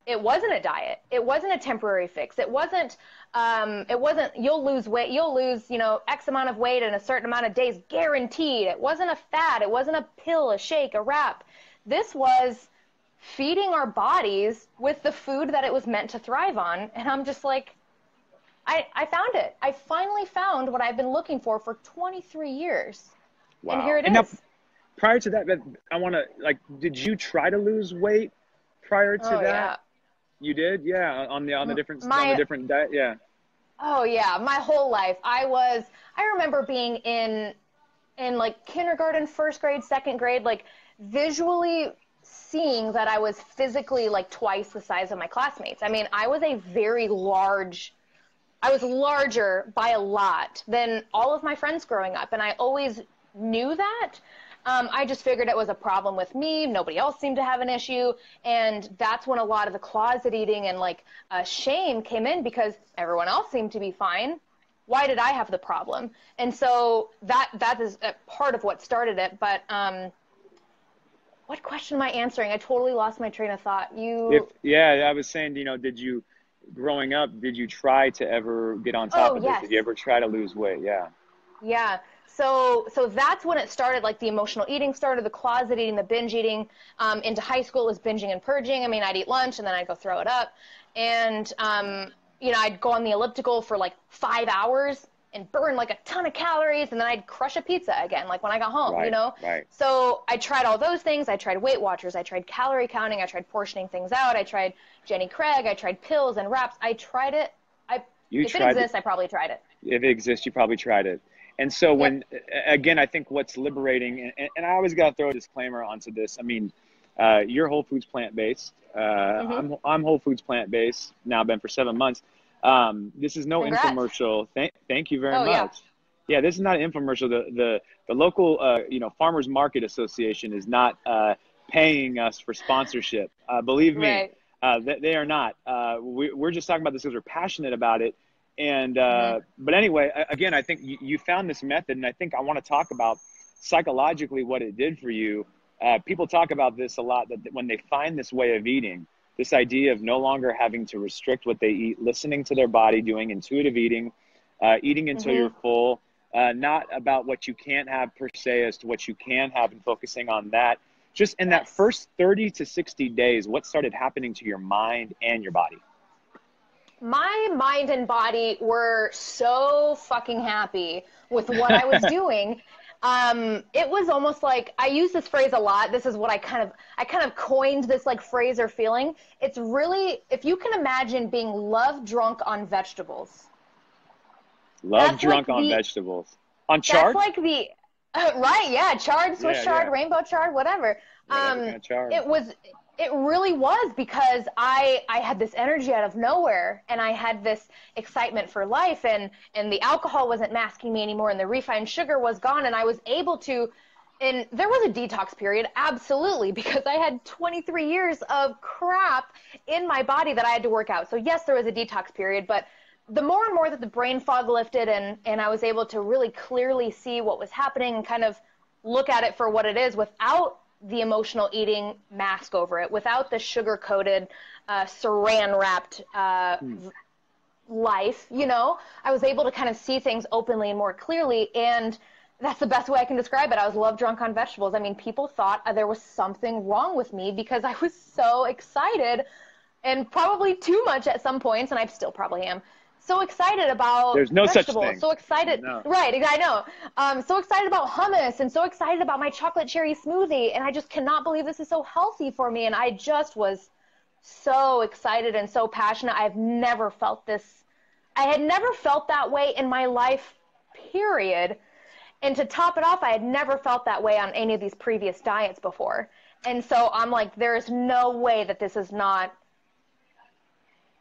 It wasn't a diet. It wasn't a temporary fix. It wasn't you'll lose weight, X amount of weight in a certain amount of days, guaranteed. It wasn't a fad. It wasn't a pill, a shake, a wrap. This was feeding our bodies with the food that it was meant to thrive on. And I'm just like, I found it. I finally found what I've been looking for 23 years. Wow. And here it is. Now, prior to that, I want to, did you try to lose weight prior to that? Yeah. You did? Yeah. On the different diet. Yeah. Oh yeah. My whole life. I remember being in like kindergarten, first grade, second grade, like visually seeing that I was physically like twice the size of my classmates. I mean, I was larger by a lot than all of my friends growing up. And I always knew that. I just figured it was a problem with me. Nobody else seemed to have an issue. And that's when a lot of the closet eating and shame came in, because everyone else seemed to be fine. Why did I have the problem? And so that is a part of what started it. But what question am I answering? I totally lost my train of thought. I was saying, growing up, did you try to ever get on top of this? Yes. Did you ever try to lose weight? Yeah. Yeah. So that's when it started, like the emotional eating started, the closet eating, the binge eating. Into high school, it was binging and purging. I mean, I'd eat lunch and then I'd go throw it up. And, you know, I'd go on the elliptical for like 5 hours and burn like a ton of calories, and then I'd crush a pizza again, like when I got home, you know? Right. So I tried all those things. I tried Weight Watchers. I tried calorie counting. I tried portioning things out. I tried Jenny Craig. I tried pills and wraps. I tried it. If it exists, I probably tried it. If it exists, you probably tried it. And so when, again, I think what's liberating, and I always got to throw a disclaimer onto this. I mean, you're Whole Foods plant-based. I'm Whole Foods plant-based, now been for 7 months. This is no infomercial. Thank you very much. Yeah, this is not an infomercial. The local, you know, Farmers Market Association is not paying us for sponsorship. Believe me, they are not. We're just talking about this because we're passionate about it. And but anyway, again, I think you found this method, and I think I want to talk about psychologically what it did for you. People talk about this a lot, that when they find this way of eating, this idea of no longer having to restrict what they eat, listening to their body, doing intuitive eating, eating until you're full, not about what you can't have per se as to what you can have, and focusing on that. Just in that first 30 to 60 days, what started happening to your mind and your body? My mind and body were so fucking happy with what I was doing. It was almost like, I use this phrase a lot. This is what I kind of coined this like phrase or feeling. It's really, if you can imagine being love drunk on vegetables. Love drunk on vegetables. On chard? That's like the, right, yeah, chard, Swiss chard, rainbow chard, whatever. Kind of chard. It really was, because I had this energy out of nowhere, and I had this excitement for life, and the alcohol wasn't masking me anymore, and the refined sugar was gone, and I was able to, and there was a detox period, absolutely, because I had 23 years of crap in my body that I had to work out. So yes, there was a detox period, but the more and more that the brain fog lifted, and I was able to really clearly see what was happening and kind of look at it for what it is without the emotional eating mask over it, without the sugar-coated, saran-wrapped life, you know, I was able to kind of see things openly and more clearly, and that's the best way I can describe it. I was love drunk on vegetables. I mean, people thought there was something wrong with me because I was so excited, and probably too much at some points, and I still probably am. So excited about There's no vegetables. such thing. So excited. No. Right, I know. So excited about hummus, and so excited about my chocolate cherry smoothie, and I just cannot believe this is so healthy for me. And I just was so excited and so passionate. I've never felt this. I had never felt that way in my life, period. And to top it off, I had never felt that way on any of these previous diets before. And so I'm like, there's no way that this is not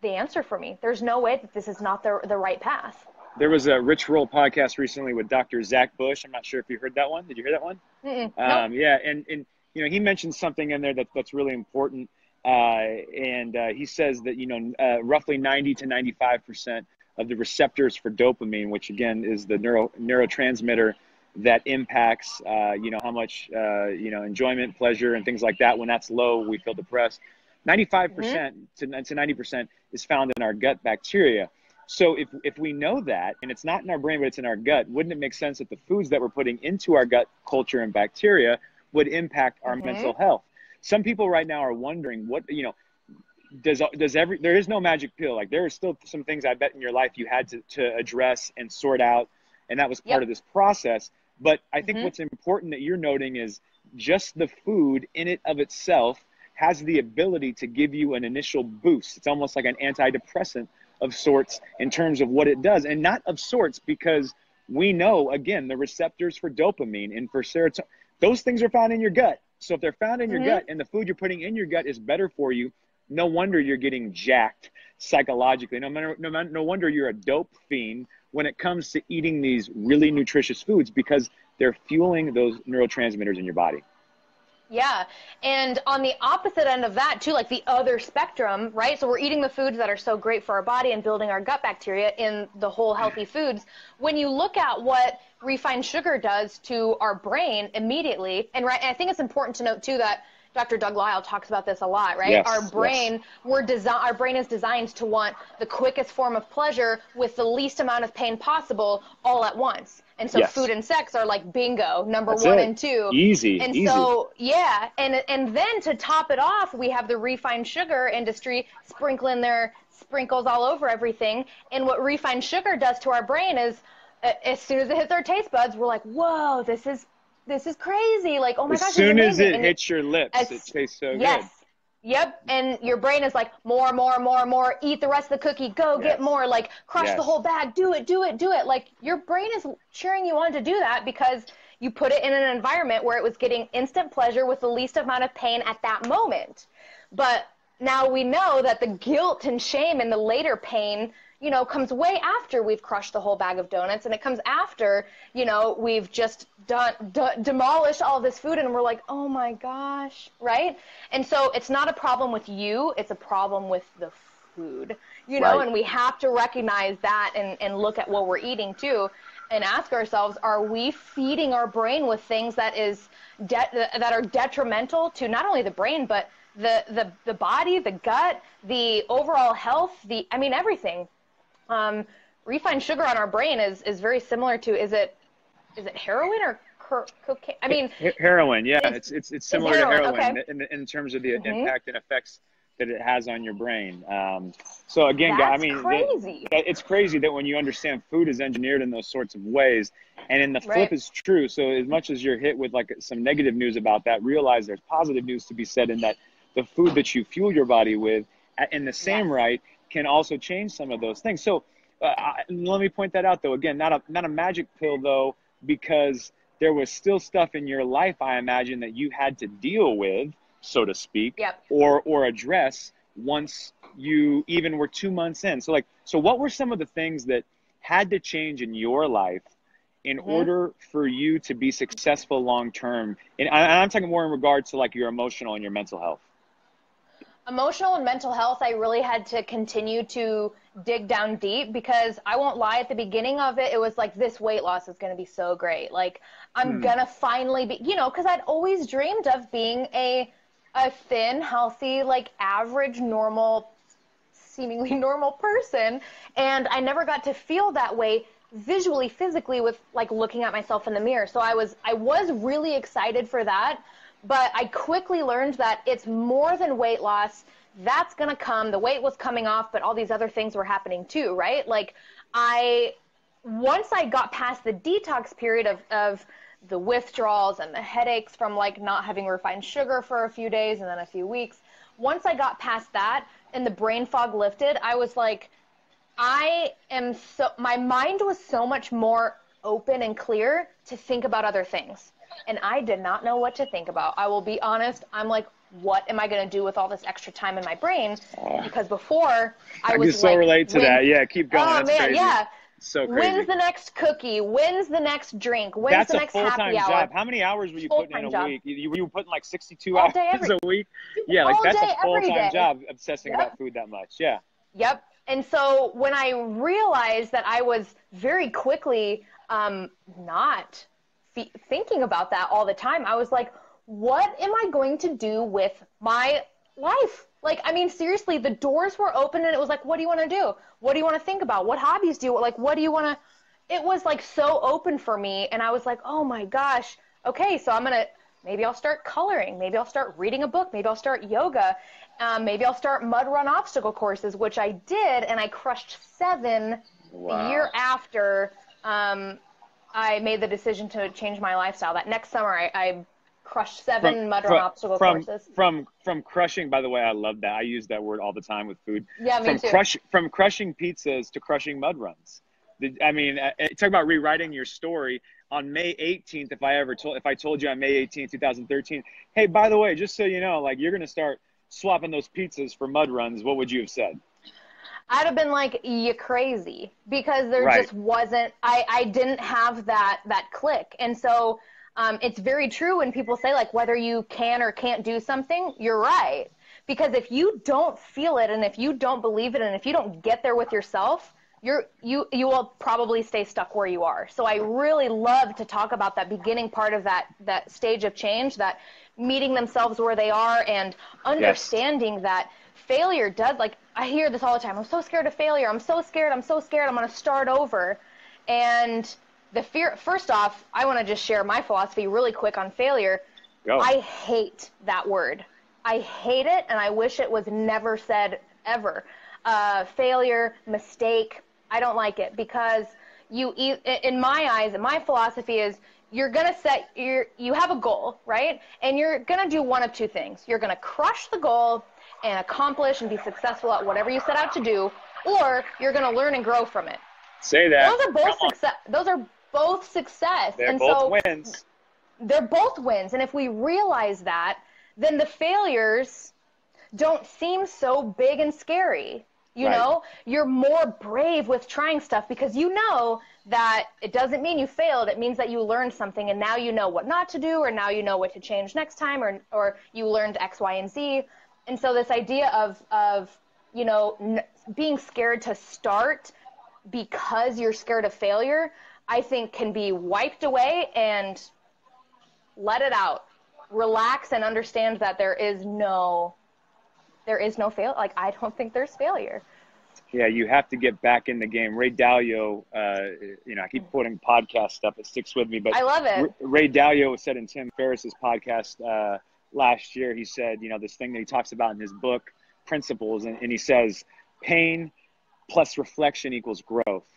the answer for me. There's no way that this is not the right path. There was a Rich Roll podcast recently with Dr. Zach Bush. I'm not sure if you heard that one. Did you hear that one? Nope. Yeah, and you know, he mentioned something in there that's really important. And he says that, you know, roughly 90 to 95% of the receptors for dopamine, which again is the neurotransmitter that impacts, you know, how much, you know, enjoyment, pleasure, and things like that. When that's low, we feel depressed. 95% to 90% is found in our gut bacteria. So if we know that, and it's not in our brain, but it's in our gut, wouldn't it make sense that the foods that we're putting into our gut culture and bacteria would impact our mental health? Some people right now are wondering what, you know, there is no magic pill. Like, there are still some things I bet in your life you had to address and sort out, and that was part of this process. But I think what's important that you're noting is just the food in it of itself has the ability to give you an initial boost. It's almost like an antidepressant of sorts in terms of what it does, and not of sorts, because we know, again, the receptors for dopamine and for serotonin, those things are found in your gut. So if they're found in your gut and the food you're putting in your gut is better for you, no wonder you're getting jacked psychologically. No wonder you're a dope fiend when it comes to eating these really nutritious foods, because they're fueling those neurotransmitters in your body. Yeah. And on the opposite end of that too, like the other spectrum, right? So we're eating the foods that are so great for our body and building our gut bacteria in the whole healthy foods. When you look at what refined sugar does to our brain immediately, and right, and I think it's important to note too that Dr. Doug Lisle talks about this a lot, right? Yes, Our brain, yes. our brain is designed to want the quickest form of pleasure with the least amount of pain possible all at once. And so Yes. food and sex are like bingo, number That's one it. and two. Easy, And easy. so, yeah. And then to top it off, we have the refined sugar industry sprinkling their sprinkles all over everything. And what refined sugar does to our brain is, as soon as it hits our taste buds, we're like, whoa, this is crazy. Like, oh my As gosh, this is soon as amazing. it And hits your lips, it tastes so yes. good. Yep. And your brain is like, more, eat the rest of the cookie, go get more, like crush the whole bag, do it. Like your brain is cheering you on to do that because you put it in an environment where it was getting instant pleasure with the least amount of pain at that moment. But now we know that the guilt and shame and the later pain, you know, comes way after we've crushed the whole bag of donuts, and it comes after, you know, we've just demolished all of this food, and we're like, oh my gosh, right? And so it's not a problem with you, it's a problem with the food, you know, and we have to recognize that and look at what we're eating too, and ask ourselves, are we feeding our brain with things that are detrimental to not only the brain, but the body, the gut, the overall health, everything. Refined sugar on our brain is very similar to, is it heroin or cocaine? I mean, heroin. Yeah, it's similar to heroin okay. in terms of the impact and effects that it has on your brain. So again, that's crazy. It's crazy that when you understand food is engineered in those sorts of ways, and in the flip is true. So as much as you're hit with like some negative news about that, realize there's positive news to be said in that the food that you fuel your body with, in the same right, can also change some of those things. So let me point that out, though. Again, not a magic pill, though, because there was still stuff in your life, I imagine, that you had to deal with, so to speak, or address once you even were 2 months in. So what were some of the things that had to change in your life in order for you to be successful long term? And I'm talking more in regards to like your emotional and your mental health. Emotional and mental health, I really had to continue to dig down deep, because I won't lie, at the beginning of it, it was like, this weight loss is going to be so great. Like, I'm going to finally be, you know, because I'd always dreamed of being a thin, healthy, like average, normal, seemingly normal person. And I never got to feel that way visually, physically, with like looking at myself in the mirror. So I was really excited for that. But I quickly learned that it's more than weight loss. That's going to come. The weight was coming off, but all these other things were happening too, right? Like once I got past the detox period of the withdrawals and the headaches from like not having refined sugar for a few days and then a few weeks, once I got past that and the brain fog lifted, I was like, my mind was so much more open and clear to think about other things. And I did not know what to think about. I will be honest. I'm like, what am I going to do with all this extra time in my brain? Because before I was can so relate to that. Yeah, keep going. Oh, that's man, crazy. yeah. So crazy. When's the next cookie? When's the next drink? When's the next happy hour? That's a full-time job. How many hours were you putting in a week? You were putting like 62 all day, hours a week? Yeah, like that's a full-time job, obsessing about food that much. Yeah. Yep. And so when I realized that I was very quickly not thinking about that all the time, I was like, what am I going to do with my life? Like, I mean, seriously, the doors were open and it was like, what do you want to do? What do you want to think about? What hobbies do you like? What do you want to? It was like so open for me. And I was like, oh my gosh. Okay. So maybe I'll start coloring. Maybe I'll start reading a book. Maybe I'll start yoga. Maybe I'll start mud run obstacle courses, which I did. And I crushed 7 the year after, I made the decision to change my lifestyle. That next summer, I crushed 7 mud run obstacle courses. From crushing, by the way, I love that. I use that word all the time with food. Yeah, me too. From crushing pizzas to crushing mud runs. I mean, talk about rewriting your story. On May 18th, if I told you on May 18th, 2013, hey, by the way, just so you know, like you're going to start swapping those pizzas for mud runs, what would you have said? I'd have been like, you crazy, because there just wasn't, I didn't have that click. And so it's very true when people say like, whether you can or can't do something, you're right. Because if you don't feel it and if you don't believe it and if you don't get there with yourself, you will probably stay stuck where you are. So I really love to talk about that beginning part of that stage of change, that meeting themselves where they are and understanding that failure does, like, I hear this all the time. I'm so scared of failure. I'm so scared. I'm so scared. I'm going to start over. And the fear, first off, I want to just share my philosophy really quick on failure. Go. I hate that word. I hate it, and I wish it was never said ever. Failure, mistake, I don't like it, because in my eyes, and my philosophy is, you're going to you have a goal, right? And you're going to do one of two things. You're going to crush the goal and accomplish and be successful at whatever you set out to do, or you're going to learn and grow from it. Say that. Those are both success. Those are both success. They're both wins. They're both wins. And if we realize that, then the failures don't seem so big and scary. You know, you're more brave with trying stuff, because you know that it doesn't mean you failed. It means that you learned something, and now you know what not to do, or now you know what to change next time, or you learned X, Y, and Z. And so this idea of you know, being scared to start because you're scared of failure, I think can be wiped away, and let it out. Relax and understand that there is no fail. Like, I don't think there's failure. Yeah, you have to get back in the game. Ray Dalio, you know, I keep quoting podcast stuff. It sticks with me. But I love it. Ray Dalio said in Tim Ferriss's podcast last year, he said, you know, this thing that he talks about in his book, Principles, and he says, pain plus reflection equals growth.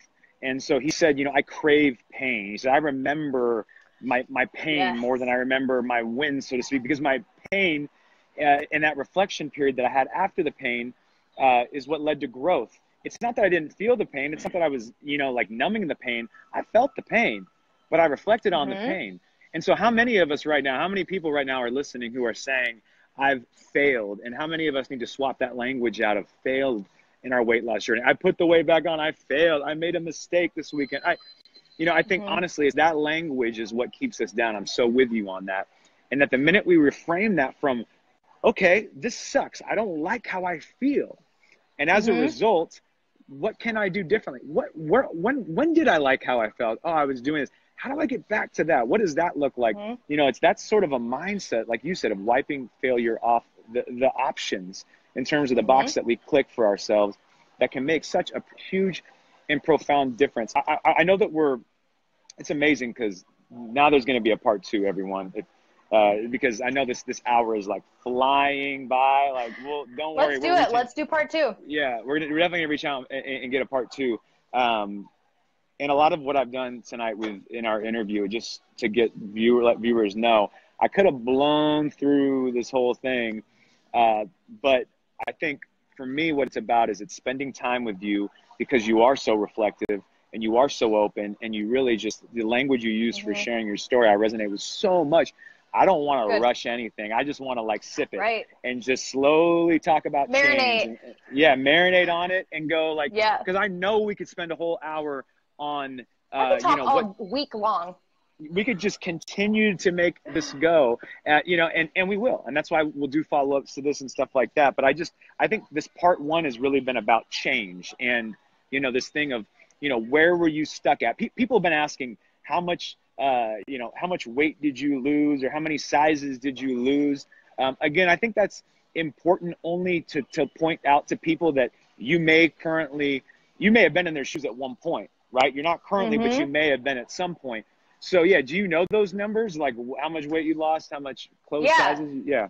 And so he said, you know, I crave pain. He said, I remember my pain more than I remember my wins, so to speak, because my pain in that reflection period that I had after the pain is what led to growth. It's not that I didn't feel the pain. It's not that I was, you know, like numbing the pain. I felt the pain, but I reflected on the pain. And so how many of us right now, how many people right now are listening who are saying, I've failed? And how many of us need to swap that language out of failed in our weight loss journey? I put the weight back on. I failed. I made a mistake this weekend. You know, I think honestly, is that language is what keeps us down. I'm so with you on that. And that the minute we reframe that from, okay, this sucks, I don't like how I feel, and as a result, what can I do differently? When did I like how I felt? Oh, I was doing this. How do I get back to that? What does that look like? You know, that's sort of a mindset, like you said, of wiping failure off the options in terms of the box that we click for ourselves, that can make such a huge and profound difference. I know that it's amazing, because now there's going to be a part 2, everyone. Because I know this hour is like flying by. Like, well, don't worry. Let's do it. Let's do part 2. Yeah, we're definitely gonna reach out and get a part 2. And a lot of what I've done tonight in our interview, just to let viewers know, I could have blown through this whole thing, but I think for me, what it's about is it's spending time with you, because you are so reflective and you are so open, and you really just, the language you use for sharing your story, I resonate with so much. I don't want to rush anything. I just want to like sip it and just slowly talk about change. Marinate on it and go like, because I know we could spend a whole hour on, you know, all week long. We could just continue to make this go, you know, and we will. And that's why we'll do follow-ups to this and stuff like that. But I think this part 1 has really been about change, and, you know, this thing of, you know, where were you stuck at? People have been asking how much, you know, how much weight did you lose, or how many sizes did you lose? Again, I think that's important only to point out to people that you may have been in their shoes at one point, right? You're not currently, but you may have been at some point. So yeah, do you know those numbers? Like how much weight you lost, how much clothes sizes? Yeah,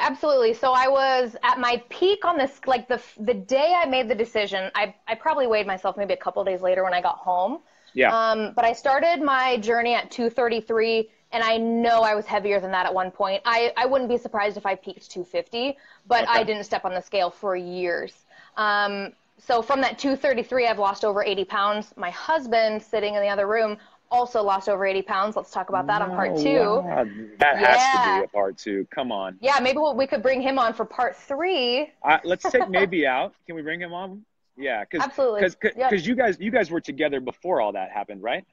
absolutely. So I was at my peak on this, like the day I made the decision, I probably weighed myself maybe a couple of days later when I got home. Yeah. But I started my journey at 233, and I know I was heavier than that at one point. I wouldn't be surprised if I peaked 250, but I didn't step on the scale for years. So from that 233, I've lost over 80 pounds. My husband, sitting in the other room, also lost over 80 pounds. Let's talk about that on part 2. Wow. That has to be a part 2. Come on. Yeah, maybe we could bring him on for part 3. Let's take maybe out. Can we bring him on? Yeah, absolutely. Because you guys were together before all that happened, right?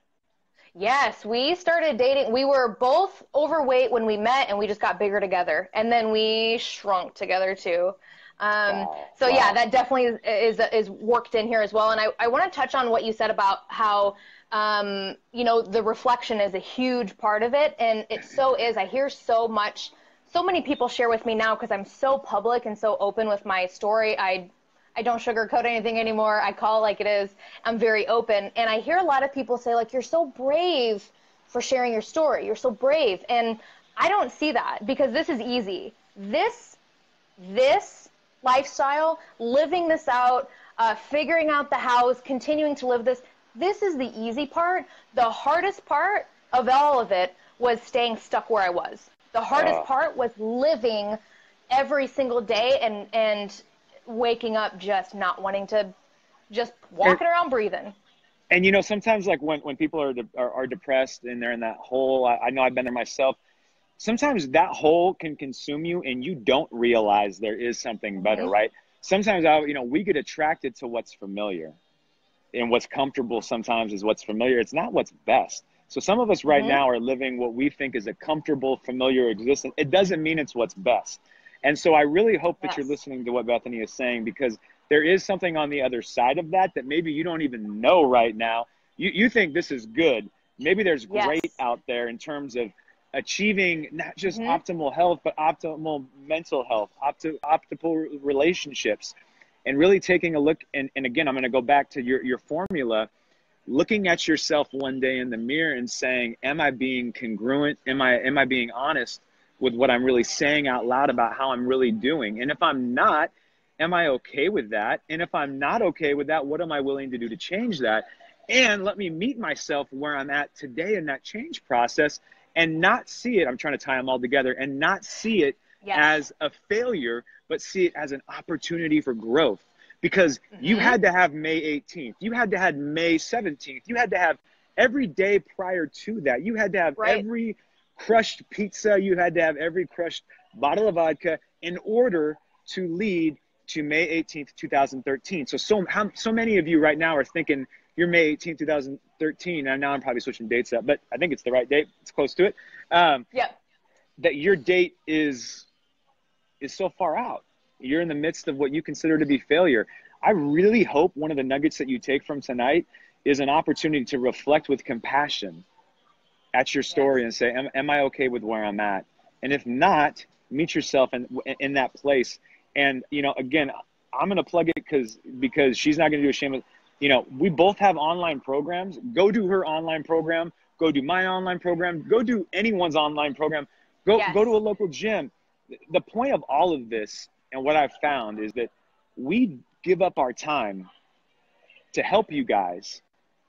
Yes, we started dating. We were both overweight when we met, and we just got bigger together, and then we shrunk together too. So yeah, that definitely is worked in here as well. And I want to touch on what you said about how, you know, the reflection is a huge part of it. And it so is. I hear so many people share with me now because I'm so public and so open with my story. I don't sugarcoat anything anymore. I call it like it is. I'm very open. And I hear a lot of people say, like, you're so brave for sharing your story. You're so brave. And I don't see that, because this is easy. This lifestyle, living this out, figuring out the hows, continuing to live this is the easy part. The hardest part of all of it was staying stuck where I was. The hardest part was living every single day and waking up just not wanting to, just walking around breathing. And, you know, sometimes, like, when people are depressed and they're in that hole, I know I've been there myself. Sometimes that hole can consume you and you don't realize there is something better, right? Sometimes, we get attracted to what's familiar, and what's comfortable sometimes is what's familiar. It's not what's best. So some of us right now are living what we think is a comfortable, familiar existence. It doesn't mean it's what's best. And so I really hope that you're listening to what Bethany is saying, because there is something on the other side of that maybe you don't even know right now. You think this is good. Maybe there's great out there in terms of achieving not just optimal health, but optimal mental health, optimal relationships, and really taking a look. And again, I'm going to go back to your formula, looking at yourself one day in the mirror and saying, am I being congruent? Am I being honest with what I'm really saying out loud about how I'm really doing? And if I'm not, am I okay with that? And if I'm not okay with that, what am I willing to do to change that? And let me meet myself where I'm at today in that change process, and not see it, I'm trying to tie them all together, and not see it as a failure, but see it as an opportunity for growth. Because you had to have May 18th, you had to have May 17th, you had to have every day prior to that, you had to have every crushed pizza, you had to have every crushed bottle of vodka in order to lead to May 18th, 2013. So many of you right now are thinking you're May 18th, 2013, and now I'm probably switching dates up, but I think it's the right date. It's close to it. That your date is so far out. You're in the midst of what you consider to be failure. I really hope one of the nuggets that you take from tonight is an opportunity to reflect with compassion at your story and say, am I okay with where I'm at? And if not, meet yourself in that place. And, again, I'm going to plug it because she's not going to do a shameless. We both have online programs. Go do her online program. Go do my online program. Go do anyone's online program. Go to a local gym. The point of all of this, and what I've found, is that we give up our time to help you guys,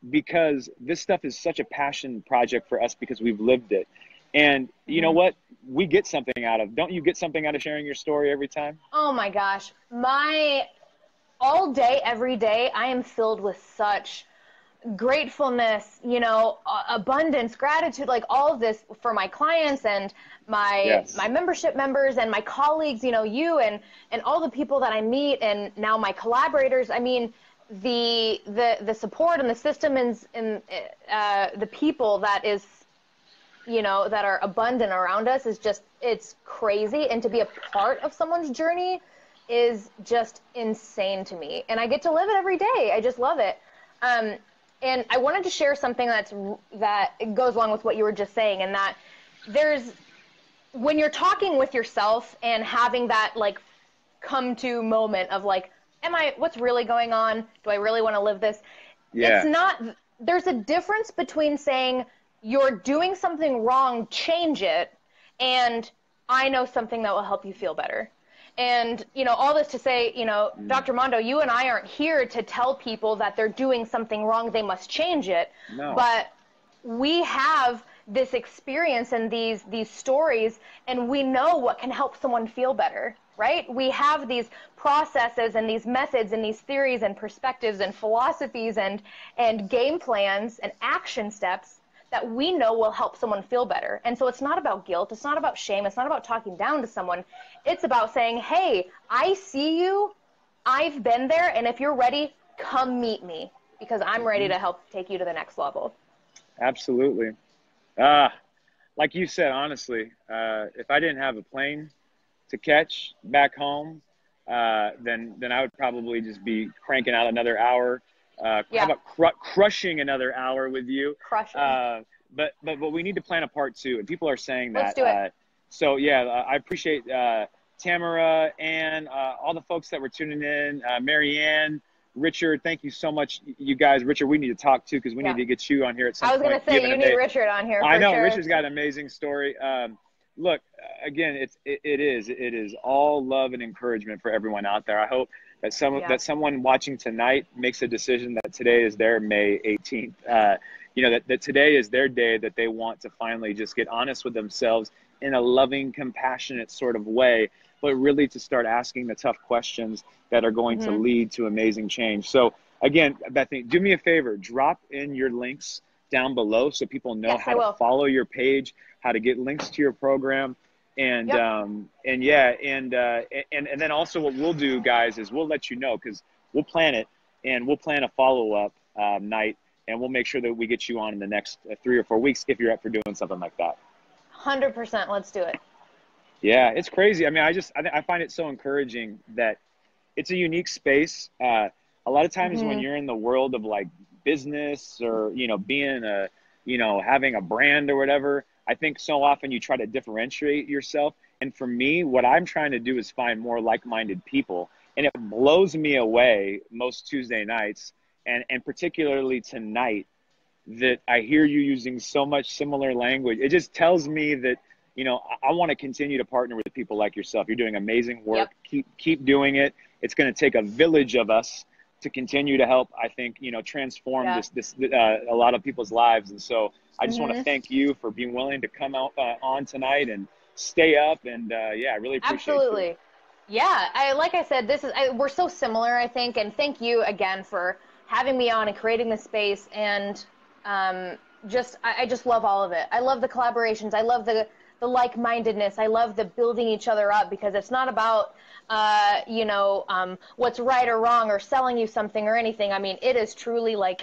because this stuff is such a passion project for us, because we've lived it. And you know what? We get something out of. Don't you get something out of sharing your story every time? Oh my gosh. All day, every day, I am filled with such gratefulness, abundance, gratitude, like all of this for my clients and my membership members and my colleagues, you and all the people that I meet, and now my collaborators. I mean, the support and the system and the people that is, that are abundant around us is just, it's crazy. And to be a part of someone's journey is just insane to me. And I get to live it every day. I just love it. And I wanted to share something that goes along with what you were just saying, and that when you're talking with yourself and having that like come to moment of like, what's really going on? Do I really want to live this? It's not, there's a difference between saying you're doing something wrong, change it, and I know something that will help you feel better. And, all this to say, Dr. Mondo, you and I aren't here to tell people that they're doing something wrong, they must change it. No. But we have this experience and these stories, and we know what can help someone feel better, right? We have these processes and these methods and these theories and perspectives and philosophies and game plans and action steps that we know will help someone feel better. And so it's not about guilt. It's not about shame. It's not about talking down to someone. It's about saying, hey, I see you. I've been there. And if you're ready, come meet me, because I'm ready to help take you to the next level. Absolutely. Like you said, honestly, if I didn't have a plane to catch back home, then I would probably just be cranking out another hour. How Yeah. about crushing another hour with you? Crushing. But we need to plan a part 2, and people are saying that. Let's do it. So yeah, I appreciate Tamara and all the folks that were tuning in. Marianne, Richard, thank you so much, you guys. Richard, we need to talk too, because we need to get you on here at some point. I was going to say, you need Richard on here. I know, sure. Richard's got an amazing story. Look, again, it is all love and encouragement for everyone out there. I hope that someone watching tonight makes a decision that today is their May 18th. That today is their day, that they want to finally just get honest with themselves in a loving, compassionate sort of way, but really to start asking the tough questions that are going to lead to amazing change. So again, Bethany, do me a favor, drop in your links down below so people know how to follow your page, how to get links to your program. And then also what we'll do, guys, is we'll let you know, because we'll plan it, and we'll plan a follow-up night, and we'll make sure that we get you on in the next 3 or 4 weeks if you're up for doing something like that. 100%. Let's do it. Yeah, it's crazy. I mean, I find it so encouraging that it's a unique space. A lot of times when you're in the world of like business or, being having a brand or whatever, I think so often you try to differentiate yourself. And for me, what I'm trying to do is find more like-minded people. And it blows me away most Tuesday nights, and particularly tonight, that I hear you using so much similar language. It just tells me that, I want to continue to partner with people like yourself. You're doing amazing work. Keep doing it. It's going to take a village of us to continue to help, I think, transform this a lot of people's lives. And so I just want to thank you for being willing to come out on tonight and stay up. And I really appreciate it. Yeah, like I said, we're so similar, I think. And thank you again for having me on and creating this space. And I just love all of it. I love the collaborations. I love the like-mindedness. I love the building each other up, because it's not about, what's right or wrong or selling you something or anything. I mean, it is truly like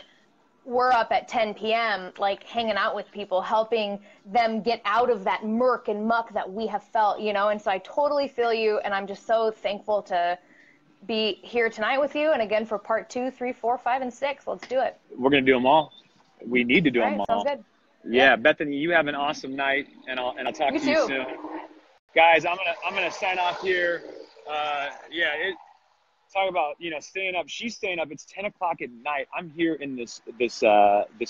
we're up at 10 p.m., like hanging out with people, helping them get out of that murk and muck that we have felt, and so I totally feel you. And I'm just so thankful to be here tonight with you. And again, for part 2, 3, 4, 5, and 6, let's do it. We're going to do them all. We need to do them all. Sounds good. Yeah, Bethany, you have an awesome night, and I'll talk to you soon. Guys, I'm gonna sign off here. Talk about staying up. She's staying up. It's 10 o'clock at night. I'm here in this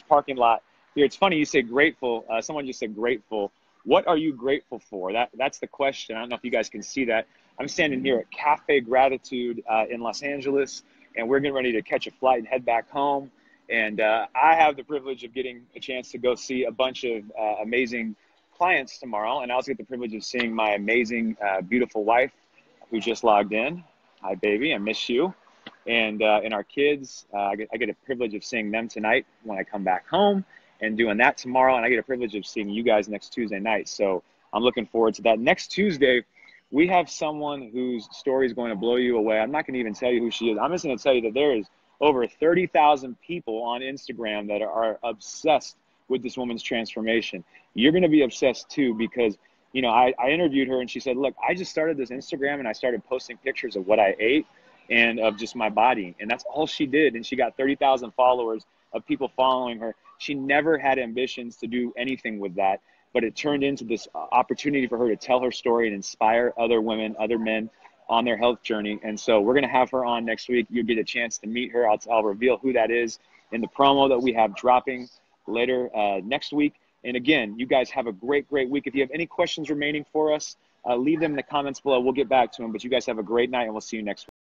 parking lot here. It's funny you say grateful. Someone just said grateful. What are you grateful for? That's the question. I don't know if you guys can see that. I'm standing here at Cafe Gratitude in Los Angeles, and we're getting ready to catch a flight and head back home. And I have the privilege of getting a chance to go see a bunch of amazing clients tomorrow. And I also get the privilege of seeing my amazing, beautiful wife who just logged in. Hi, baby. I miss you. And our kids, I get a privilege of seeing them tonight when I come back home, and doing that tomorrow. And I get a privilege of seeing you guys next Tuesday night. So I'm looking forward to that. Next Tuesday, we have someone whose story is going to blow you away. I'm not going to even tell you who she is. I'm just going to tell you that there is over 30,000 people on Instagram that are obsessed with this woman's transformation. You're going to be obsessed too, because, I interviewed her, and she said, look, I just started this Instagram, and I started posting pictures of what I ate and of just my body. And that's all she did. And she got 30,000 followers of people following her. She never had ambitions to do anything with that, but it turned into this opportunity for her to tell her story and inspire other women, other men on their health journey. And so we're going to have her on next week. You'll get a chance to meet her. I'll reveal who that is in the promo that we have dropping later next week. And again, you guys have a great week. If you have any questions remaining for us, leave them in the comments below. We'll get back to them. But you guys have a great night, and we'll see you next week.